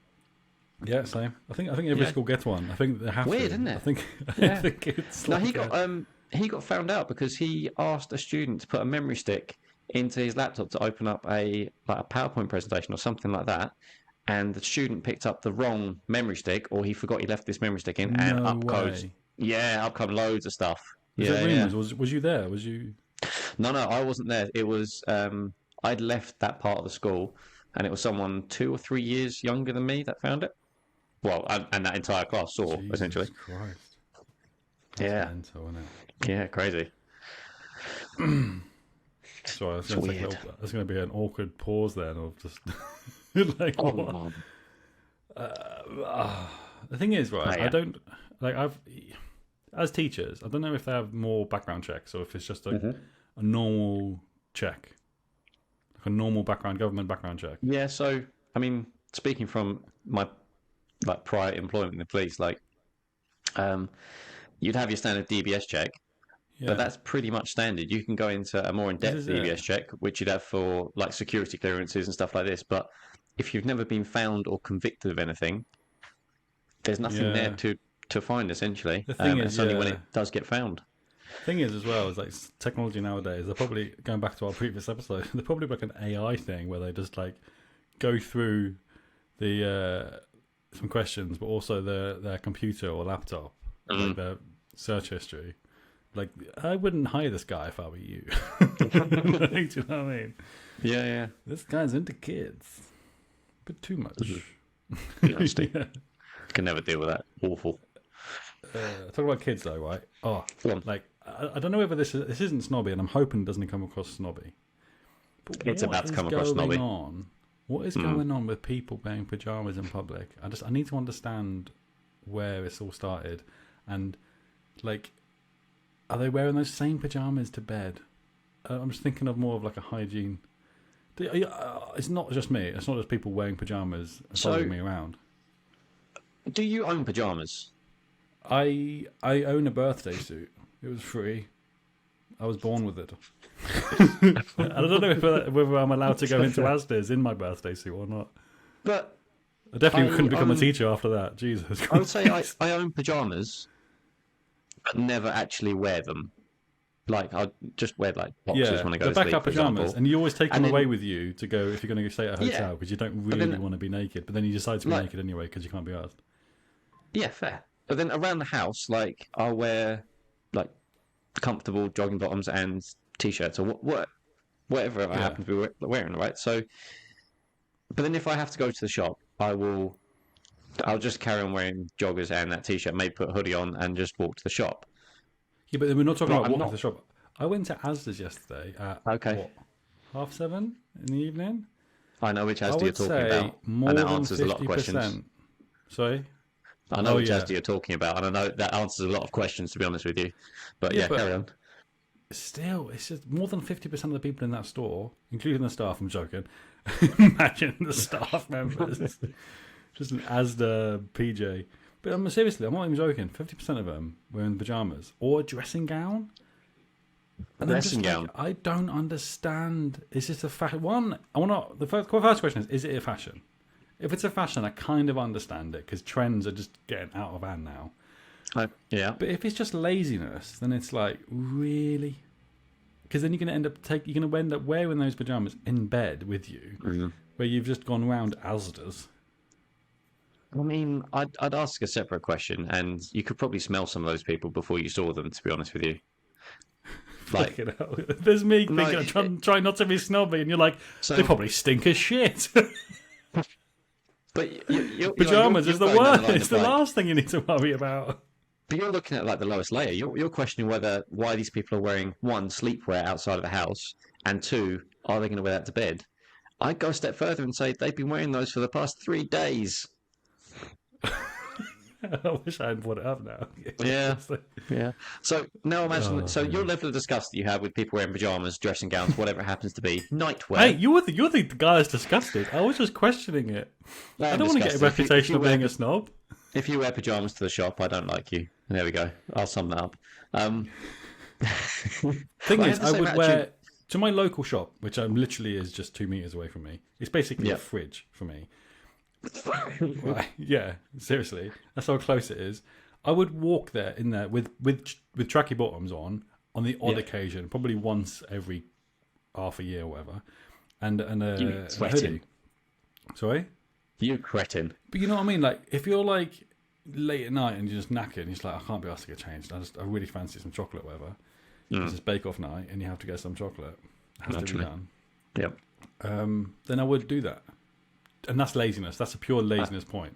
Yeah, same. I think every Yeah. school gets one. I think they have Weird, to. isn't it? I think Yeah. I think it's No, like he got found out because he asked a student to put a memory stick into his laptop to open up a PowerPoint presentation or something like that, and the student picked up the wrong memory stick, or he forgot he left this memory stick in, and no upcode. way. Yeah, upcode loads of stuff. Was Yeah, it yeah. rumours? Was you there? Was you? No, I wasn't there. It was I'd left that part of the school, and it was someone 2 or 3 years younger than me that found it, Well, and that entire class saw, Jesus essentially. Christ. That's Yeah. mental, isn't it? Yeah, crazy. Sorry, I was It's going to take weird. there's going to be an awkward pause then of just like Oh, what? man. The thing is, right? Oh, yeah. I don't like. I've as teachers, I don't know if they have more background checks or if it's just a normal check, like a normal government background check. Yeah, so, I mean, speaking from my prior employment in the police, you'd have your standard DBS check, Yeah, but that's pretty much standard. You can go into a more This in-depth is DBS it. check, which you'd have for like security clearances and stuff like this. But if you've never been found or convicted of anything, there's nothing there Yeah. to find essentially. The thing is, it's only when yeah. it does get found. Thing is, as well, is like technology nowadays. They're probably going back to our previous episode. They're probably like an AI thing where they just like go through the some questions, but also their computer or laptop, like their search history. Like, I wouldn't hire this guy if I were you. Like, do you know what I mean? Yeah, yeah. This guy's into kids, but too much. Nasty. Yeah. Can never deal with that. Awful. Talk about kids though, right? Oh, Go on. like I don't know whether this isn't snobby, and I'm hoping it doesn't come across snobby. But It's what about to is come across going snobby. on? What is going on with people wearing pajamas in public? I need to understand where it's all started, and like, are they wearing those same pajamas to bed? I'm just thinking of more of like a hygiene. It's not just me. It's not just people wearing pajamas and following me around. Do you own pajamas? I own a birthday suit. It was free. I was born with it. I don't know whether I'm allowed to go into Asda's in my birthday suit or not. But I definitely couldn't become a own- teacher after that. Jesus. I would say I own pajamas, but never actually wear them. Like, I just wear like boxers when I go the to sleep, backup for pajamas, example. and you always take them And then- away with you to go if you're going to stay at a hotel Yeah. because you don't But really then- want to be naked, but then you decide to be Like- naked anyway because you can't be asked. Yeah, fair. But then around the house, like, I'll wear like comfortable jogging bottoms and t-shirts or whatever I happen to be wearing, right? So, but then if I have to go to the shop, I'll just carry on wearing joggers and that t-shirt, maybe put a hoodie on and just walk to the shop. Yeah, but then we're not talking No, about I'm walking not. to the shop. I went to Asda's yesterday at Okay. what, 7:30 in the evening. I know which I Asda you're would talking say about, more and that than answers a lot of questions. 50%. Sorry. I know which yeah. Asda you're talking about, and I know that answers a lot of questions, to be honest with you. But Yeah, yeah, but- carry on. Still, it's just more than 50% of the people in that store, including the staff. I'm joking. Imagine the staff members, just an Asda PJ. But seriously, I'm not even joking. 50% of them wearing pajamas or a dressing gown. And I'm just Dressing gown. I don't understand. Is this a fashion? One, I want to. The first question is it a fashion? If it's a fashion, I kind of understand it because trends are just getting out of hand now. Yeah. But if it's just laziness, then it's like, really? Because then you're going to end up wearing those pajamas in bed with you, where you've just gone round Asda's. I mean, I'd ask a separate question, and you could probably smell some of those people before you saw them, to be honest with you. Like, Fucking hell. There's me No, thinking, trying not to be snobby, and you're like, So- they probably stink as shit. but you're Pajamas you're is the going down worst. line It's of, the like- last thing you need to worry about. But you're looking at like the lowest layer. You're questioning why these people are wearing, one, sleepwear outside of the house, and two, are they going to wear that to bed? I'd go a step further and say they've been wearing those for the past 3 days. I wish I had brought it up now. Yeah. Yeah. So now imagine. Oh, so your level of disgust that you have with people wearing pajamas, dressing gowns, whatever it happens to be, nightwear. Hey, you're the guy that's disgusted. I was just questioning it. I don't want to get a disgusted. reputation of being a snob. If you wear pajamas to the shop, I don't like you. There we go. I'll sum that up. Thing I is, have the I same would attitude. wear to my local shop, which literally is just 2 meters away from me. It's basically Yeah. a fridge for me. Right? Yeah, seriously, that's how close it is. I would walk in there with tracky bottoms on the odd Yeah. occasion, probably once every half a year or whatever, and You a sweating. hoodie. Sorry. You cretin. But you know what I mean? Like, if you're like late at night and you're just knackered and you're just like, I can't be asked to get changed. I really fancy some chocolate, whatever. It's just bake off night and you have to get some chocolate. It has to be Naturally. done. Yep. Then I would do that. And that's laziness. That's a pure laziness point.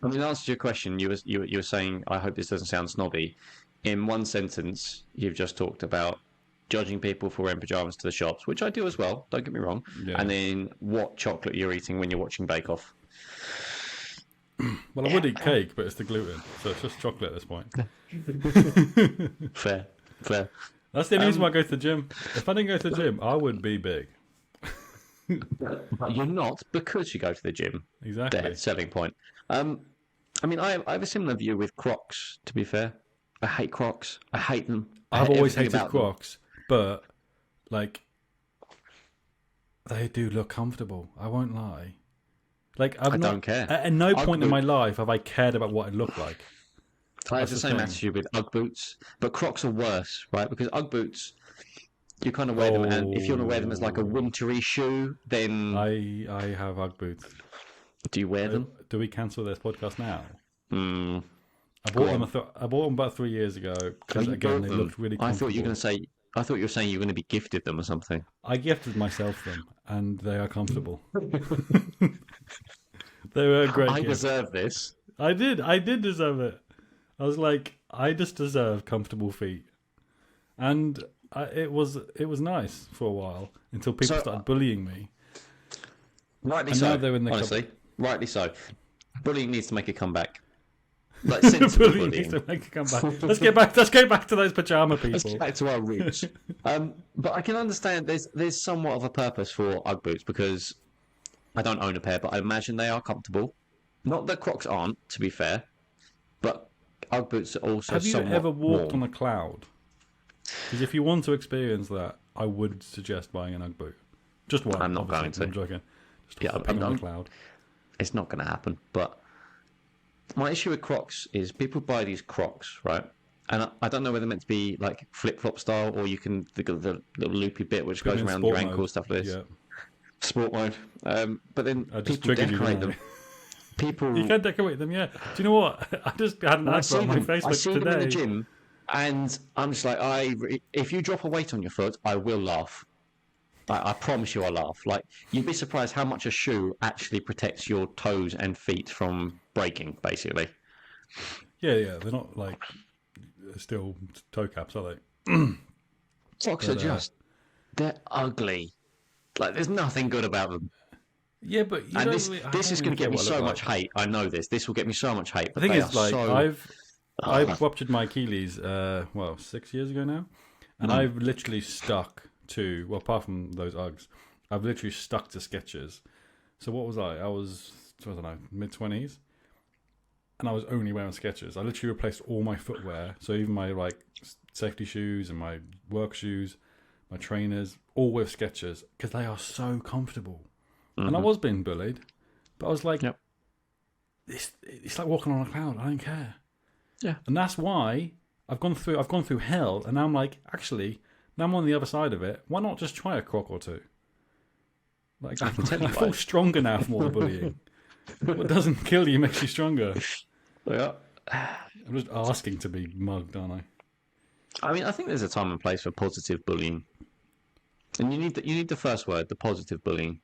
I mean, in answer to your question, you were saying, I hope this doesn't sound snobby. In one sentence, you've just talked about judging people for wearing pajamas to the shops, which I do as well. Don't get me wrong. Yeah. And then what chocolate you're eating when you're watching Bake Off. Well, I would eat cake, but it's the gluten, so it's just chocolate at this point. Fair. That's the only reason why I go to the gym. If I didn't go to the gym, I would be big. But you're not because you go to the gym. Exactly. There, selling point. I mean, I have a similar view with Crocs, to be fair. I hate Crocs. I hate them. I've always everything hated about them. Crocs, but like they do look comfortable. I won't lie. Like I don't care. At no point in Ugg my life have I cared about what it looked like. I have That's the the same thing. attitude with Ugg boots, but Crocs are worse, right? Because Ugg boots, you kind of wear them, and if you want to wear them as like a wintry shoe, then I have Ugg boots. do you wear them? Do we cancel this podcast now? Mm. I bought them. I bought them about 3 years ago because you again bought they them? looked really I comfortable. thought you were going to say. I thought you were saying you were going to be gifted them or something. I gifted myself them, and they are comfortable. They were a great I gift. deserve this. I did deserve it. I was like, I just deserve comfortable feet, and it was nice for a while until people started bullying me. Rightly And so. now they're in the honestly, rightly so. Bullying needs to make a comeback. Like sensible Bullying bullying. needs to make a comeback. Let's get back to those pajama Let's people. get back to our roots. But I can understand there's somewhat of a purpose for Ugg boots because I don't own a pair, but I imagine they are comfortable. Not that Crocs aren't, to be fair, but Ugg boots are also Have you somewhat ever walked warm. on a cloud? Because if you want to experience that, I would suggest buying an Ugg boot. Just one. I'm not obviously. going to. I'm joking. Just Yeah, walking on I'm- a cloud. It's not going to happen. But my issue with Crocs is people buy these Crocs, right? And I don't know whether they're meant to be like flip-flop style or you can the little loopy bit which Put goes them in around your sport ankle, mode. stuff like this. Yeah. Sport mode. But then I just people triggered you, decorate didn't them. I? People. You can decorate them, yeah. Do you know what? I just had an I advert see on my them. I Facebook see them in the today. gym, and I'm just like, if you drop a weight on your foot, I will laugh. I promise you, I'll laugh. Like you'd be surprised how much a shoe actually protects your toes and feet from breaking, basically. Yeah. They're not like still toe caps, are they? Socks are they're ugly. Like there's nothing good about them. Yeah, but you And don't this really, I this don't is really going to get care me what I so look much like. hate. I know this. This will get me so much hate. The But thing they is, are like, so... I've ruptured my Achilles, 6 years ago now, and I've literally stuck to, well, apart from those Uggs, I've literally stuck to Skechers. So what was I? I was, I don't know, mid-20s, and I was only wearing Skechers. I literally replaced all my footwear, so even my like safety shoes and my work shoes, my trainers, all with Skechers, because they are so comfortable. And I was being bullied, but I was like, Yep. it's like walking on a cloud. I don't care. Yeah. And that's why I've gone through hell, and now I'm like, actually, now I'm on the other side of it. Why not just try a croc or two? Like I can tell you feel why. stronger now from all the bullying. What doesn't kill you makes you stronger. Yeah. I'm just asking to be mugged, aren't I? I mean, I think there's a time and place for positive bullying, and you need the first word, the positive bullying.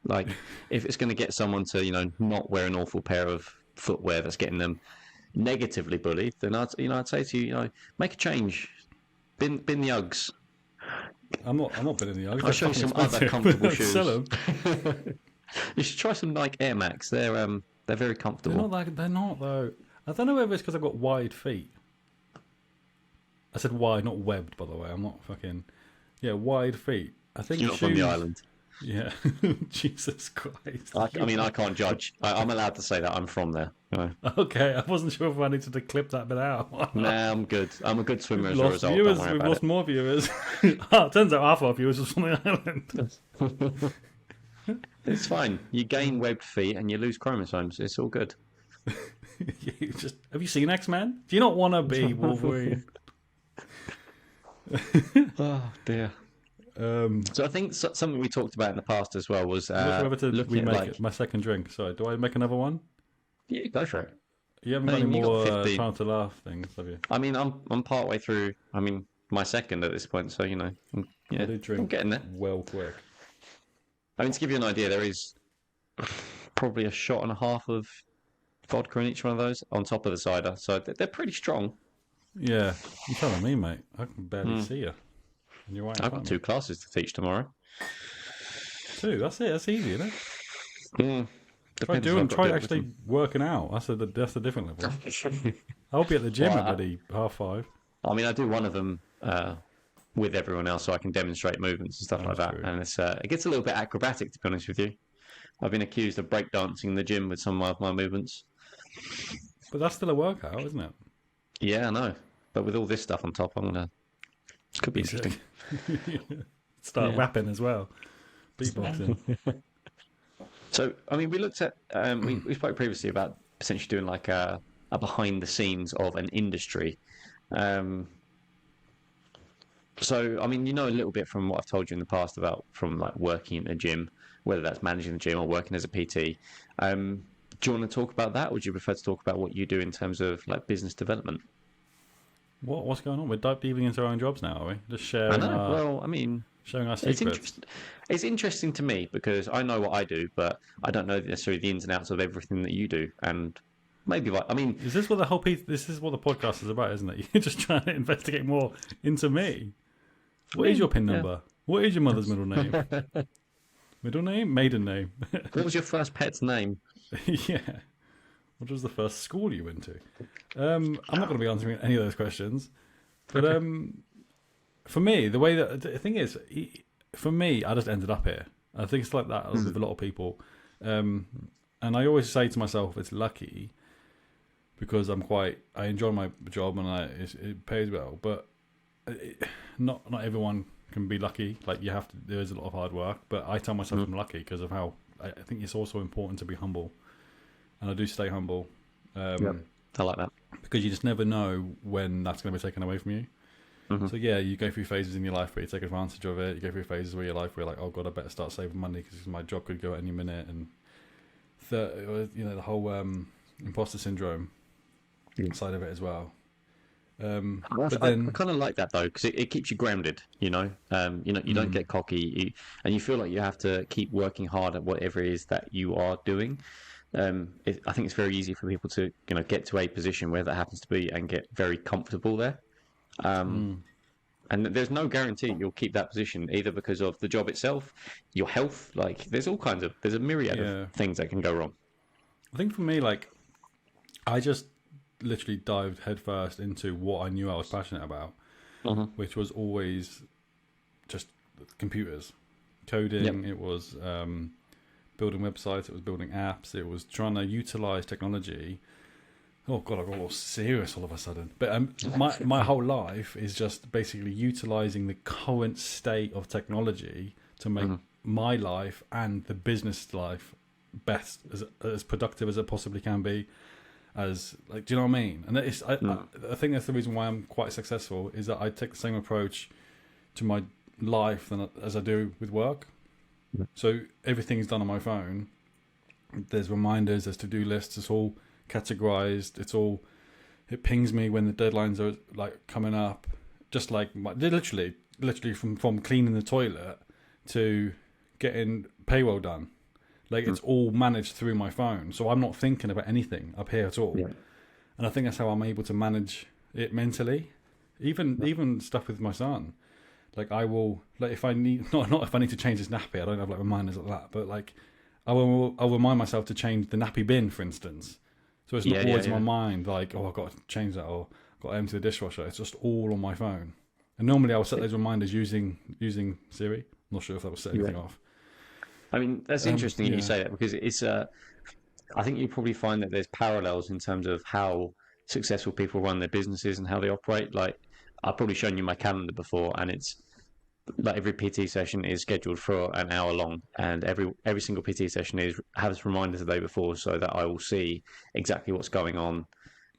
Like, if it's going to get someone to not wear an awful pair of footwear that's getting them negatively bullied, then I'd say to you, make a change, bin the Uggs. I'm not binning the Uggs. I'll show you some other comfortable shoes. Sell them. You should try some Nike Air Max. They're very They're comfortable. they're not though. I don't know whether it's because I've got wide feet. I said wide, not webbed, by the way. I'm not fucking... Yeah, wide feet. I think You're not from the island. Yeah. Jesus Christ. I mean, I can't judge. I'm allowed to say that I'm from there. Okay, I wasn't sure if I needed to clip that bit out. Nah, I'm good. I'm a good swimmer as a Lost result. viewers. Don't worry We've about lost more viewers. Turns out half our viewers are from the island. it. It's fine. You gain webbed feet and you lose chromosomes. It's all good. Have you seen X-Men? Do you not want to be Wolverine? Oh dear. So I think something we talked about in the past as well was whether to looking at remake like... it. My second drink. Sorry, do I make another one? Yeah, go for it. You haven't got any you got more 15. time to laugh things, have you? I mean, I'm part way through. I mean, my second at this point, so I did drink I'm getting there. well quick. I mean, to give you an idea, there is probably a shot and a half of vodka in each one of those on top of the cider. So they're pretty strong. Yeah, you're telling me, mate. I can barely see you. And you're right in I've front got of me. 2 classes to teach tomorrow. 2, that's it. That's easy, isn't it? Mm. Try Depends if I've got to try do it with actually them. working out. That's a different level. I'll be at the gym Well, at bloody 5:30. I mean, I do one of them with everyone else, so I can demonstrate movements and stuff Oh, like that's that. true. And it gets a little bit acrobatic, to be honest with you. I've been accused of breakdancing in the gym with some of my movements. But that's still a workout, isn't it? Yeah, I know. But with all this stuff on top, could be Be interesting. sick. Start Yeah. rapping as well. Beatboxing. So, I mean, we looked at we spoke previously about potentially doing like a behind the scenes of an industry. Um, so, I mean, you know a little bit from what I've told you in the past about from like working in a gym, whether that's managing the gym or working as a PT. Do you want to talk about that, or would you prefer to talk about what you do in terms of like business development? What's going on? We're diving into our own jobs now, are we? Just I sharing know. Well, I mean, sharing our it's secrets. interesting. It's interesting to me because I know what I do, but I don't know necessarily the ins and outs of everything that you do. And maybe, like, I mean, Is this what the whole piece? This is what the podcast is about, isn't it? You're just trying to investigate more into me. What is your PIN number? What is your mother's middle name? Middle name? Maiden name? what was your first pet's name? Yeah. What was the first school you went to? I'm not going to be answering any of those questions. But for me, the thing is, for me, I just ended up here. I think it's like that with a lot of people. And I always say to myself, it's lucky because I enjoy my job and it pays well. But not everyone can be lucky. Like there is a lot of hard work. But I tell myself I'm lucky because of how I think it's also important to be humble. And I do stay humble. I like that. Because you just never know when that's going to be taken away from you. So yeah, you go through phases in your life where you take advantage of it. You go through phases where your life where you're like, oh god, I better start saving money because my job could go at any minute. And the whole imposter syndrome side of it as well. But then I kind of like that though because it keeps you grounded. You don't get cocky, and you feel like you have to keep working hard at whatever it is that you are doing. I think it's very easy for people to get to a position where that happens to be and get very comfortable there. And there's no guarantee you'll keep that position either because of the job itself, your health. Like there's a myriad of things that can go wrong. I think for me, like I just literally dived headfirst into what I knew I was passionate about, which was always just computers, coding. It was building websites, it was building apps, it was trying to utilize technology. Oh god, I got all serious all of a sudden. But my whole life is just basically utilizing the current state of technology to make my life and the business life best, as productive as it possibly can be. As like, do you know what I mean? And I think that's the reason why I'm quite successful is that I take the same approach to my life as I do with work. So everything's done on my phone. There's reminders, there's to-do lists. It's all categorized. It pings me when the deadlines are like coming up. Just like literally from cleaning the toilet to getting payroll done. Like it's all managed through my phone. So I'm not thinking about anything up here at all. Yeah. And I think that's how I'm able to manage it mentally. Even stuff with my son. Like I will, like if I need, not if I need to change his nappy, I don't have like reminders like that, but like I'll remind myself to change the nappy bin, for instance. So it's not always in my mind like, oh, I've got to change that or I've got to empty the dishwasher. It's just all on my phone. And normally I'll set those reminders using Siri. I'm not sure if that will set anything off. I mean, that's interesting you say that because it's, I think you probably find that there's parallels in terms of how successful people run their businesses and how they operate. Like I've probably shown you my calendar before and it's, like every PT session is scheduled for an hour long, and every single PT session has reminders the day before, so that I will see exactly what's going on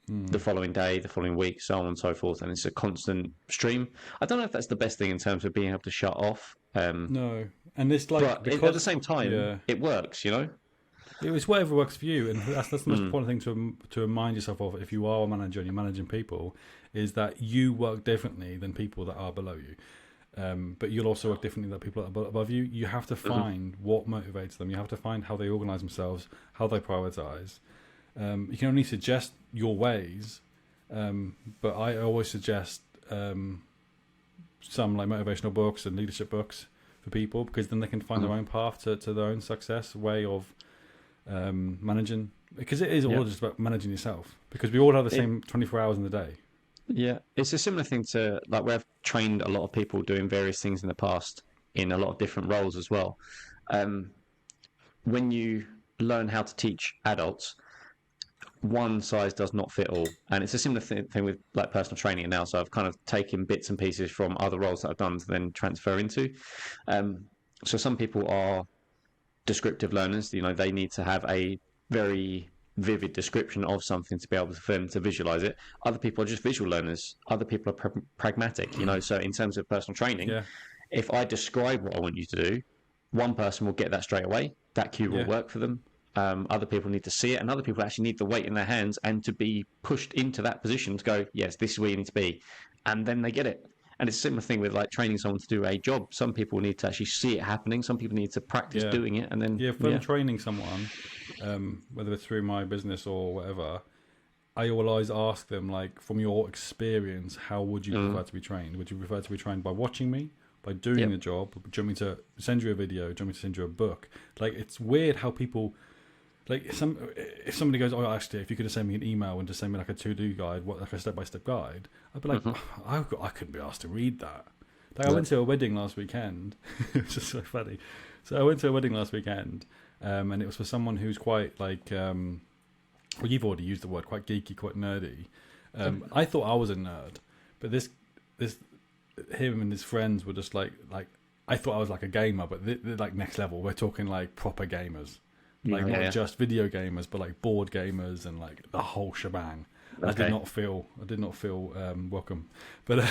the following day, the following week, so on and so forth. And it's a constant stream. I don't know if that's the best thing in terms of being able to shut off. No, and it's like but at the same time, it works. It's whatever works for you, and that's the most important thing to remind yourself of if you are a manager and you're managing people, is that you work differently than people that are below you. But you'll also work differently than people that are above you. You have to find what motivates them. You have to find how they organise themselves, how they prioritise. You can only suggest your ways, but I always suggest some like motivational books and leadership books for people, because then they can find their own path to their own success, way of managing, because it is all just about managing yourself, because we all have the same 24 hours in the day. Yeah, it's a similar thing to like where I've trained a lot of people doing various things in the past in a lot of different roles as well. When you learn how to teach adults, one size does not fit all, and it's a similar thing with like personal training now. So I've kind of taken bits and pieces from other roles that I've done to then transfer into. So some people are descriptive learners. You know, they need to have a very vivid description of something to be able for them to visualize it. Other people are just visual learners. Other people are pragmatic. You know, so in terms of personal training, if I describe what I want you to do, one person will get that straight away. That cue will work for them. Other people need to see it, and other people actually need the weight in their hands and to be pushed into that position to go, yes, this is where you need to be, and then they get it. And it's a similar thing with like training someone to do a job. Some people need to actually see it happening. Some people need to practice doing it, and then if I'm training someone, whether it's through my business or whatever, I always ask them, like, from your experience, how would you prefer to be trained? Would you prefer to be trained by watching me, by doing the job? Do you want me to send you a video? Do you want me to send you a book? Like, it's weird how people, like, if somebody goes, oh, actually, if you could have sent me an email and just send me like a to-do guide, like a step-by-step guide, I'd be like, I couldn't be asked to read that. Like, I went to a wedding last weekend. It's just so funny. So I went to a wedding last weekend, and it was for someone who's quite like, well, you've already used the word, quite geeky, quite nerdy. I thought I was a nerd, but this him and his friends were just like I thought I was like a gamer, but they're like next level. We're talking like proper gamers, like not just video gamers, but like board gamers and like the whole shebang. I did not feel welcome, but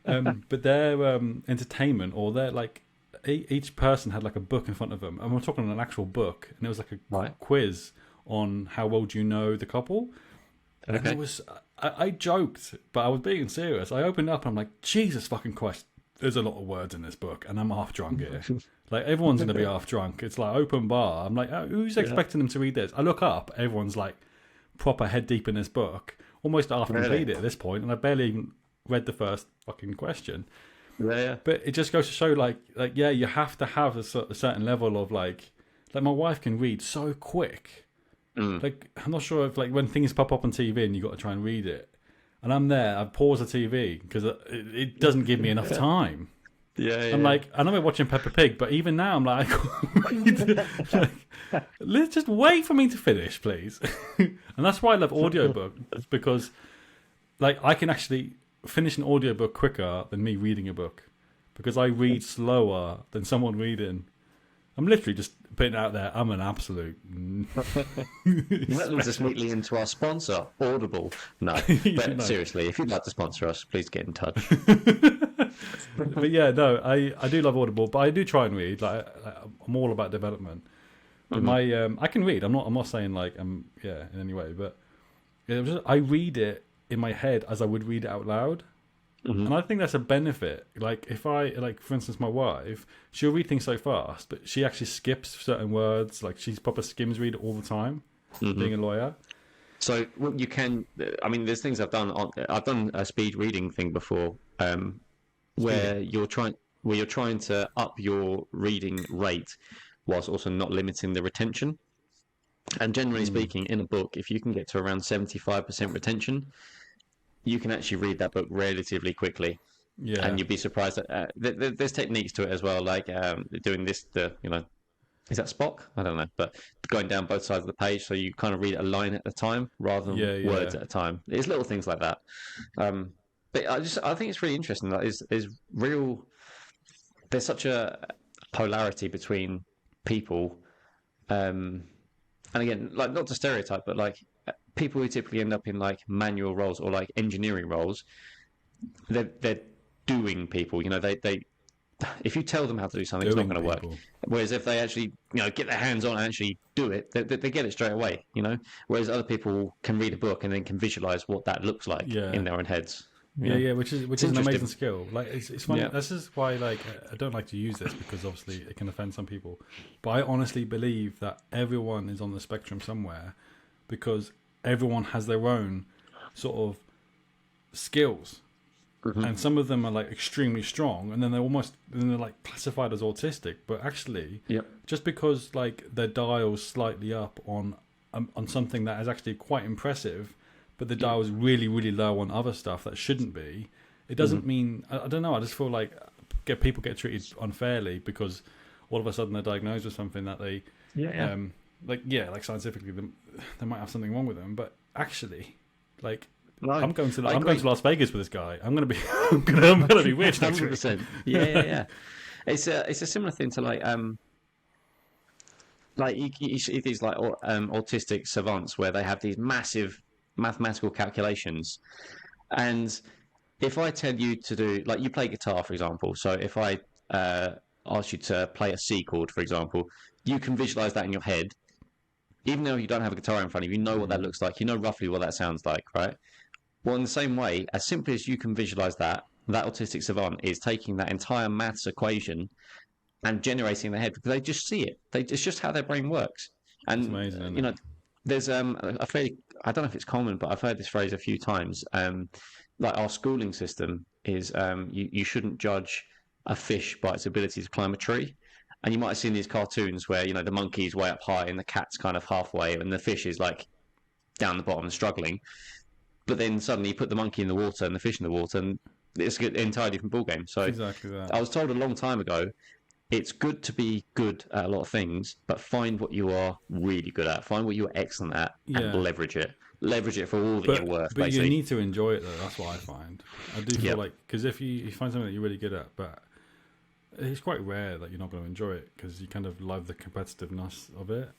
but their entertainment, or their like each person had like a book in front of them, and we're talking an actual book, and it was like a quiz on how well do you know the couple. And it was, I joked, but I was being serious. I opened up and I'm like, Jesus fucking Christ, there's a lot of words in this book, and I'm half drunk here. Like, everyone's going to be half drunk. It's like open bar. I'm like, who's expecting them to read this? I look up, everyone's like proper head deep in this book, almost half completed at this point, and I barely even read the first fucking question. But it just goes to show, like you have to have a certain level of like my wife can read so quick. Like, I'm not sure if like when things pop up on TV and you got to try and read it, and I'm there, I pause the TV because it doesn't give me enough time. I'm like, I know we're watching Peppa Pig, but even now I'm like, let's just wait for me to finish, please. And that's why I love audiobooks, because like I can actually finish an audiobook quicker than me reading a book, because I read slower than someone reading. I'm literally just putting it out there. I'm an absolute. That leads us neatly into our sponsor, Audible. No, but seriously, if you'd like to sponsor us, please get in touch. But yeah, no, I do love Audible, but I do try and read. Like I'm all about development. But I can read. I'm not saying like in any way, but I read it in my head as I would read it out loud. And I think that's a benefit. Like, if I, like, for instance, my wife, she'll read things so fast, but she actually skips certain words. Like, she's proper skims read all the time, being a lawyer. So you can, I mean, there's things I've done. I've done a speed reading thing before, where you're trying to up your reading rate whilst also not limiting the retention. And generally speaking, in a book, if you can get to around 75% retention, you can actually read that book relatively quickly. Yeah. And you'd be surprised that there's techniques to it as well, like doing this, is that Spock? I don't know, but going down both sides of the page, so you kind of read a line at a time rather than words at a time. There's little things like that. But I think it's really interesting that there's such a polarity between people, and again, like, not to stereotype, but like people who typically end up in like manual roles or like engineering roles, they're doing people. You know, they if you tell them how to do something, it's not going to work. Whereas if they actually, get their hands on and actually do it, they get it straight away. Whereas other people can read a book and then can visualize what that looks like in their own heads. Yeah, which is an amazing skill. Like, it's funny. Yeah. This is why, like, I don't like to use this, because obviously it can offend some people. But I honestly believe that everyone is on the spectrum somewhere. because everyone has their own sort of skills. And some of them are like extremely strong, and then they're like classified as autistic. But actually, just because like their dial's slightly up on something that is actually quite impressive, but the dial's really, really low on other stuff that shouldn't be, it doesn't mean. I don't know. I just feel like people get treated unfairly because all of a sudden they're diagnosed with something that they, like scientifically they might have something wrong with them, but actually, like. No, I'm going to Las Vegas with this guy. I'm going to be I'm going to be weird next week. 100%. Yeah. It's a similar thing to like you see these like autistic savants where they have these massive mathematical calculations, and if I tell you to do, like, you play guitar, for example, so if I ask you to play a C chord, for example, you can visualize that in your head, even though you don't have a guitar in front of you. You know what that looks like. You know roughly what that sounds like, right? Well, in the same way, as simply as you can visualize that autistic savant is taking that entire maths equation and generating in their head because they just see it. It's just how their brain works. And it's amazing, isn't it? There's I don't know if it's common, but I've heard this phrase a few times. Like our schooling system is, you shouldn't judge a fish by its ability to climb a tree. And you might have seen these cartoons where the monkey's way up high and the cat's kind of halfway, and the fish is like down the bottom and struggling. But then suddenly you put the monkey in the water and the fish in the water, and it's an entirely different ballgame. So exactly that. I was told a long time ago, it's good to be good at a lot of things, but find what you are really good at. Find what you're excellent at and leverage it. Leverage it for all that you're worth, but basically. You need to enjoy it, though. That's what I find. I do feel like, because if you find something that you're really good at, but it's quite rare that you're not going to enjoy it because you kind of love the competitiveness of it.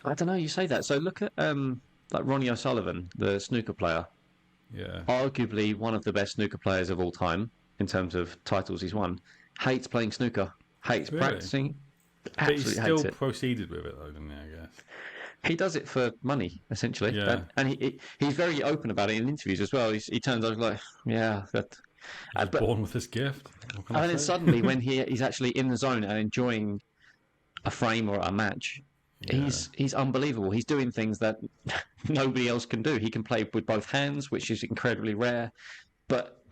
I don't know, you say that. So look at like Ronnie O'Sullivan, the snooker player. Yeah. Arguably one of the best snooker players of all time in terms of titles he's won. Hates playing snooker. Hates practicing. But he still proceeded with it, though, didn't he, I guess? He does it for money, essentially. Yeah. And he's very open about it in interviews as well. He turns out like, born with this gift. And then suddenly, when he's actually in the zone and enjoying a frame or a match, he's unbelievable. He's doing things that nobody else can do. He can play with both hands, which is incredibly rare, but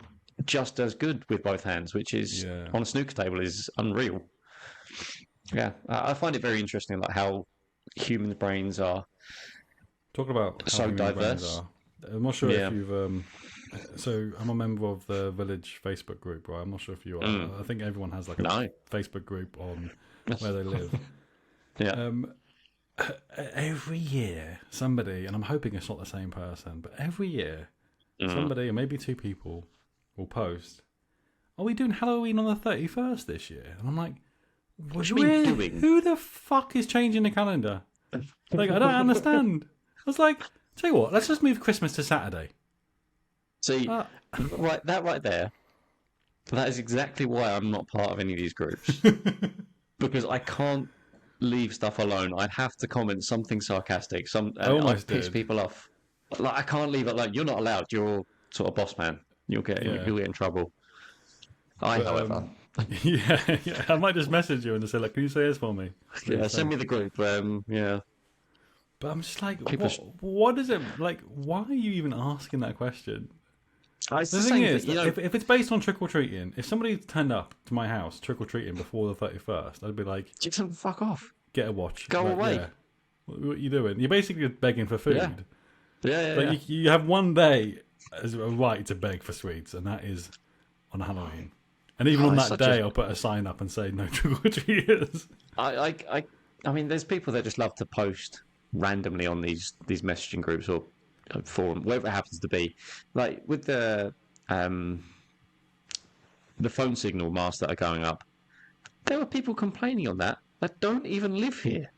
just as good with both hands, which is on a snooker table is unreal. Yeah, I find it very interesting, like how human brains are talking about so diverse. I'm not sure if you've. So I'm a member of the Village Facebook group, right? I'm not sure if you are. I think everyone has like a Facebook group on where they live. Every year, somebody, and I'm hoping it's not the same person, but every year, somebody, or maybe two people, will post, "Are we doing Halloween on the 31st this year?" And I'm like, "What are you doing? Who the fuck is changing the calendar?" Like, I don't understand. I was like, "Tell you what, let's just move Christmas to Saturday." See, right there, that is exactly why I'm not part of any of these groups. Because I can't leave stuff alone. I'd have to comment something sarcastic. I'd piss people off. Like, I can't leave it like, you're not allowed. You're sort of boss man. You'll get in trouble. However. I might just message you and just say, like, can you say this for me? Send me the group. But I'm just like, what is it? Like, why are you even asking that question? The thing is, if it's based on trick-or-treating, if somebody turned up to my house trick-or-treating before the 31st, I'd be like... Just fuck off. Get a watch. Go away. Yeah. What are you doing? You're basically begging for food. Yeah. You have one day as a right to beg for sweets, and that is on Halloween. And even on that day, I'll put a sign up and say, no trick-or-treaters. I mean, there's people that just love to post randomly on these messaging groups or forum, wherever it happens to be, like with the phone signal masts that are going up. There are people complaining on that don't even live here.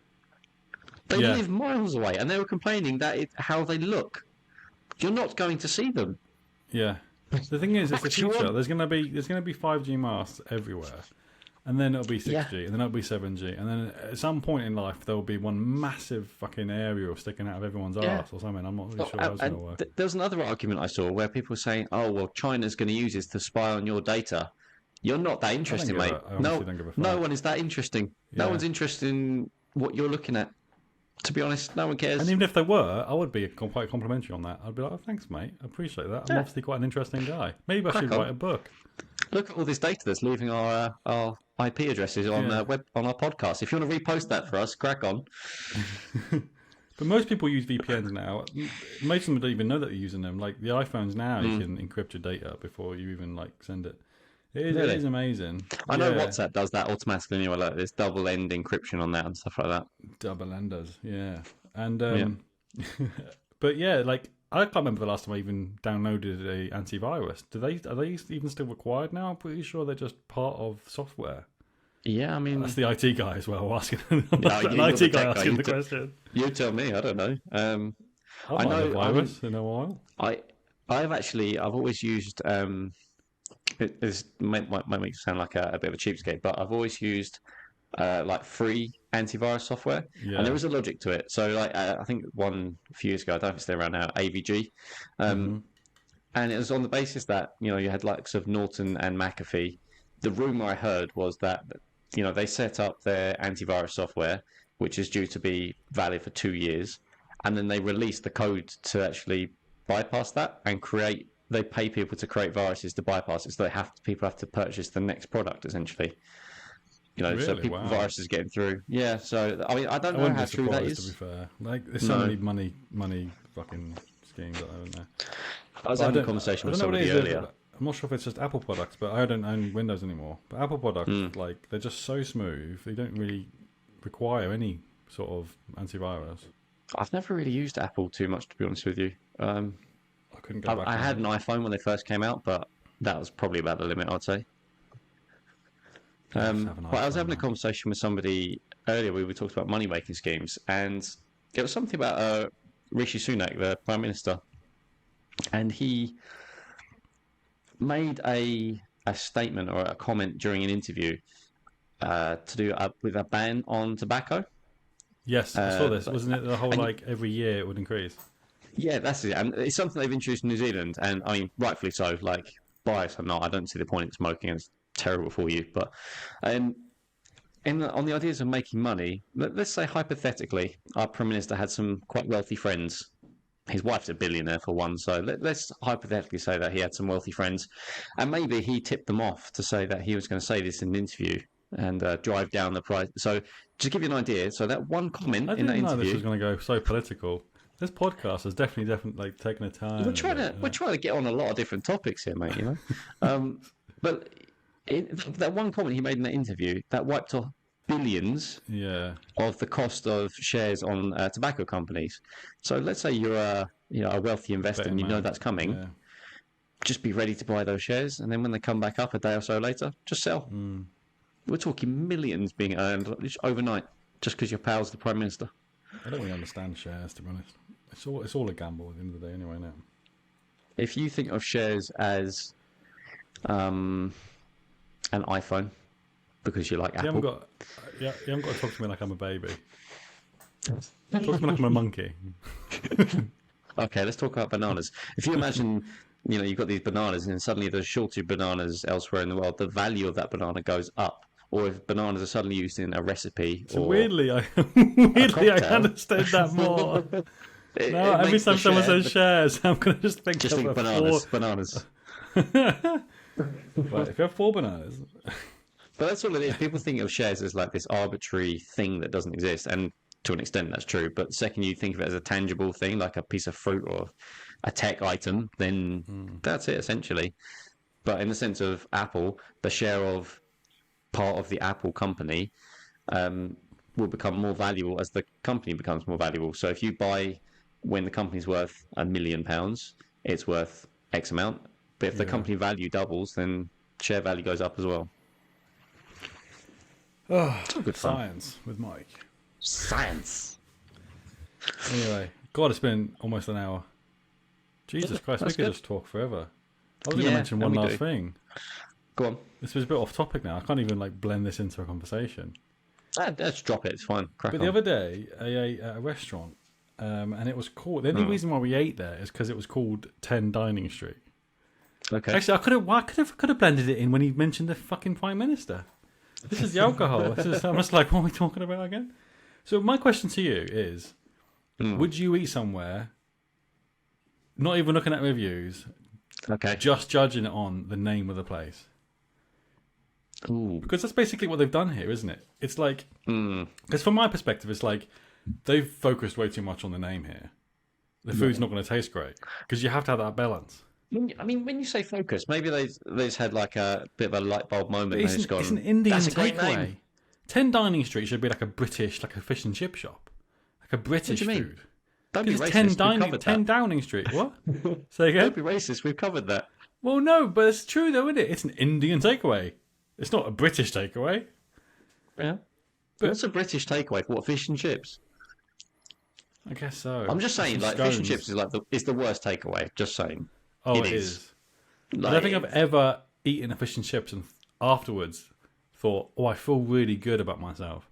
They live miles away, and they were complaining that how they look. You're not going to see them. Yeah. The thing is, it's the future. There's going to be 5G masts everywhere. And then it'll be 6G, and then it'll be 7G, and then at some point in life there will be one massive fucking aerial sticking out of everyone's arse or something. I'm not really sure how it's going to work. There's another argument I saw where people were saying, "Oh well, China's going to use this to spy on your data." You're not that interesting, mate. No one is that interesting. No one's interested in what you're looking at. To be honest, no one cares. And even if they were, I would be quite complimentary on that. I'd be like, oh, thanks, mate. I appreciate that. I'm obviously quite an interesting guy. Maybe I should write a book. Look at all this data that's leaving our IP addresses on on our podcast. If you want to repost that for us, crack on. But most people use VPNs now. Most of them don't even know that they're using them. Like the iPhones now, you can encrypt your data before you even send it. It is amazing. I know WhatsApp does that automatically anyway. Like there's double end encryption on that and stuff like that. Double enders, yeah. And but yeah, like I can't remember the last time I even downloaded a antivirus. Are they even still required now? I'm pretty sure they're just part of software. Yeah, I mean that's the IT guy as well asking. An IT guy asking the question. You tell me. I don't know. I know a virus in a while. I've always used. It might make you sound like a bit of a cheapskate, but I've always used like free antivirus software, and there is a logic to it. So, like I think one a few years ago, I don't know if it's still around now, AVG, and it was on the basis that you had likes of Norton and McAfee. The rumor I heard was that they set up their antivirus software, which is due to be valid for 2 years, and then they release the code to actually bypass that and create. They pay people to create viruses to bypass it, so people have to purchase the next product essentially. Really? So viruses getting through. Yeah, so I mean, I don't know how true that is. To be fair, like there's so many money fucking schemes out there, isn't there? I was having a conversation with somebody earlier. I'm not sure if it's just Apple products, but I don't own Windows anymore. But Apple products, they're just so smooth. They don't really require any sort of antivirus. I've never really used Apple too much, to be honest with you. I couldn't go back. I had an iPhone when they first came out, but that was probably about the limit, I'd say. But I was having a conversation with somebody earlier. We were talking about money making schemes, and it was something about Rishi Sunak, the Prime Minister, and he made a statement or a comment during an interview to do with a ban on tobacco. Yes, I saw this. Wasn't it the whole every year it would increase? Yeah, that's it. And it's something they've introduced in New Zealand, and I mean, rightfully so. Like, biased or not, I don't see the point in smoking. It's terrible for you. But on the ideas of making money, let's say hypothetically, our Prime Minister had some quite wealthy friends. His wife's a billionaire for one, so let's hypothetically say that he had some wealthy friends, and maybe he tipped them off to say that he was going to say this in an interview and drive down the price. So, to give you an idea, so that one comment in that interview, I didn't know this was going to go so political. This podcast has definitely taken a turn. We're trying to get on a lot of different topics here, mate. But that one comment he made in that interview that wiped off billions of the cost of shares on tobacco companies. So let's say you're a wealthy investor and you know that's coming. Yeah. Just be ready to buy those shares, and then when they come back up a day or so later, just sell. We're talking millions being earned overnight just because your pal's the Prime Minister. I don't really understand shares, to be honest. It's all a gamble at the end of the day anyway now. If you think of shares as an iPhone, because you like Apple. You haven't got to talk to me like I'm a baby. Talk to me like I'm a monkey. Okay, let's talk about bananas. If you imagine, you've got these bananas and then suddenly there's a shortage of bananas elsewhere in the world, the value of that banana goes up. Or if bananas are suddenly used in a recipe. So weirdly, I understand that more. Every time someone says shares, I'm going to just think bananas. Right, if you have 4 bananas. But that's all it is. People think of shares as like this arbitrary thing that doesn't exist, and to an extent that's true. But the second you think of it as a tangible thing, like a piece of fruit or a tech item, then that's it essentially. But in the sense of Apple, the share of part of the Apple company will become more valuable as the company becomes more valuable. So if you buy when the company's worth £1 million, it's worth X amount. But if the company value doubles, then share value goes up as well. Oh, good science with Mike. Science. Anyway, God, it's been almost an hour. Jesus Christ, we could just talk forever. I was going to mention one last thing. Go on. This was a bit off topic now. I can't even blend this into a conversation. Let's drop it. It's fine. Crack on. The other day, I ate at a restaurant, and it was called. The only reason why we ate there is because it was called 10 Downing Street. Okay. Actually, I could have blended it in when he mentioned the fucking Prime Minister. This is the alcohol. I'm just like, what are we talking about again? So my question to you is, would you eat somewhere, not even looking at reviews, just judging it on the name of the place? Ooh. Because that's basically what they've done here, isn't it? It's like, because from my perspective, it's like they've focused way too much on the name here. The food's not going to taste great because you have to have that balance. I mean, when you say focus, maybe they just had like a bit of a light bulb moment. It's an Indian takeaway. 10 Downing Street should be like a British, like a fish and chip shop, like a British food. Don't be racist. 10 Downing Street. What? Say again. Don't be racist. We've covered that. Well, no, but it's true though, isn't it? It's an Indian takeaway. It's not a British takeaway. Yeah. But what's a British takeaway for what? Fish and chips? I guess so. I'm just saying, like, fish and chips is the worst takeaway. Just saying. Oh, it is. Like, I don't think I've ever eaten a fish and chips and afterwards thought, "Oh, I feel really good about myself."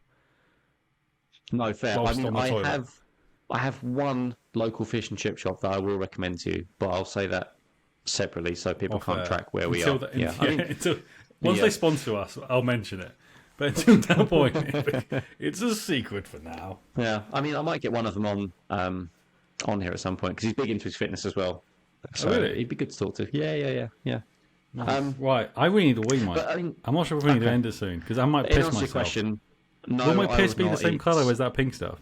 No, fair. I mean, I have one local fish and chip shop that I will recommend to you, but I'll say that separately so people can't track where we are. Once they sponsor us, I'll mention it. But until that point, it's a secret for now. Yeah, I mean, I might get one of them on here at some point because he's big into his fitness as well. So really? He'd be good to talk to. Yeah. Nice. Right, I really need to wee, Mike. I'm not sure if we need to end it soon because I might piss myself. Question, no, will my piss be the same colour as that pink stuff?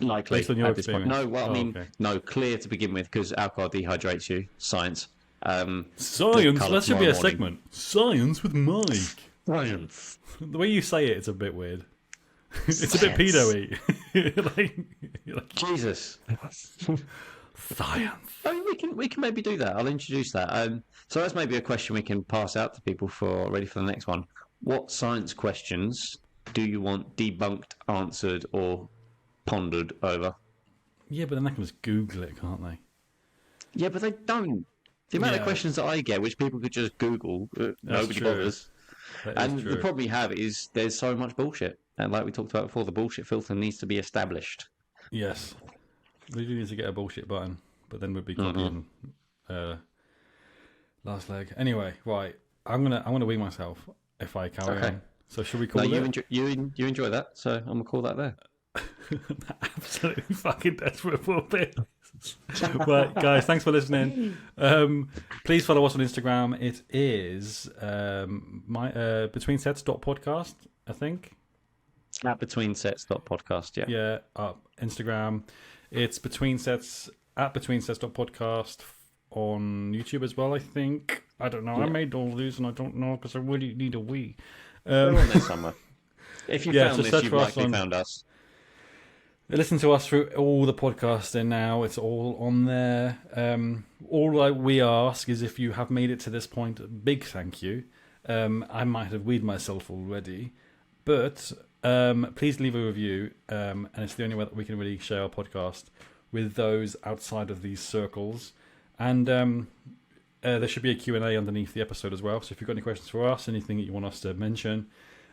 Likely. Based on your experience. No, well, I mean, no, clear to begin with because alcohol dehydrates you. Science. Science. That should be a segment. Science with Mike. Science. The way you say it, it's a bit weird. It's a bit pedo-y. like, Jesus. Science. I mean, we can maybe do that. I'll introduce that. So that's maybe a question we can pass out to people ready for the next one. What science questions do you want debunked, answered, or pondered over? Yeah, but then they can just Google it, can't they? Yeah, but they don't. The amount of questions that I get, which people could just Google, nobody bothers. And the problem we have is there's so much bullshit. And like we talked about before, the bullshit filter needs to be established. Yes. We do need to get a bullshit button, but then we'd be copying last leg. Anyway, right. I'm gonna wee myself if I carry on. So should we call it? You enjoy that, so I'm gonna call that there. Absolutely fucking desperate for this. Right, guys, thanks for listening. Please follow us on Instagram. It is betweensets.podcast, I think. At betweensets.podcast, yeah. Yeah, Instagram. It's betweensets.podcast on YouTube as well, I think. I don't know. Yeah. I made all these and I don't know because I really need a wee. They're on there somewhere. If you found this, you've likely found us. Listen to us through all the podcasting now. It's all on there. All we ask is if you have made it to this point, a big thank you. I might have weed myself already, but please leave a review. And it's the only way that we can really share our podcast with those outside of these circles. And there should be a Q&A underneath the episode as well. So if you've got any questions for us, anything that you want us to mention,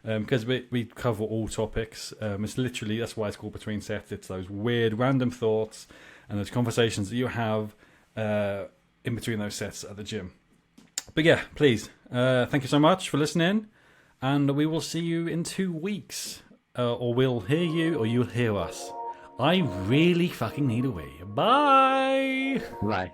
because we cover all topics. It's literally, that's why it's called Between Sets. It's those weird random thoughts and those conversations that you have in between those sets at the gym. But yeah, please, thank you so much for listening, and we will see you in 2 weeks, or we'll hear you or you'll hear us. I really fucking need a wee. Bye. Bye.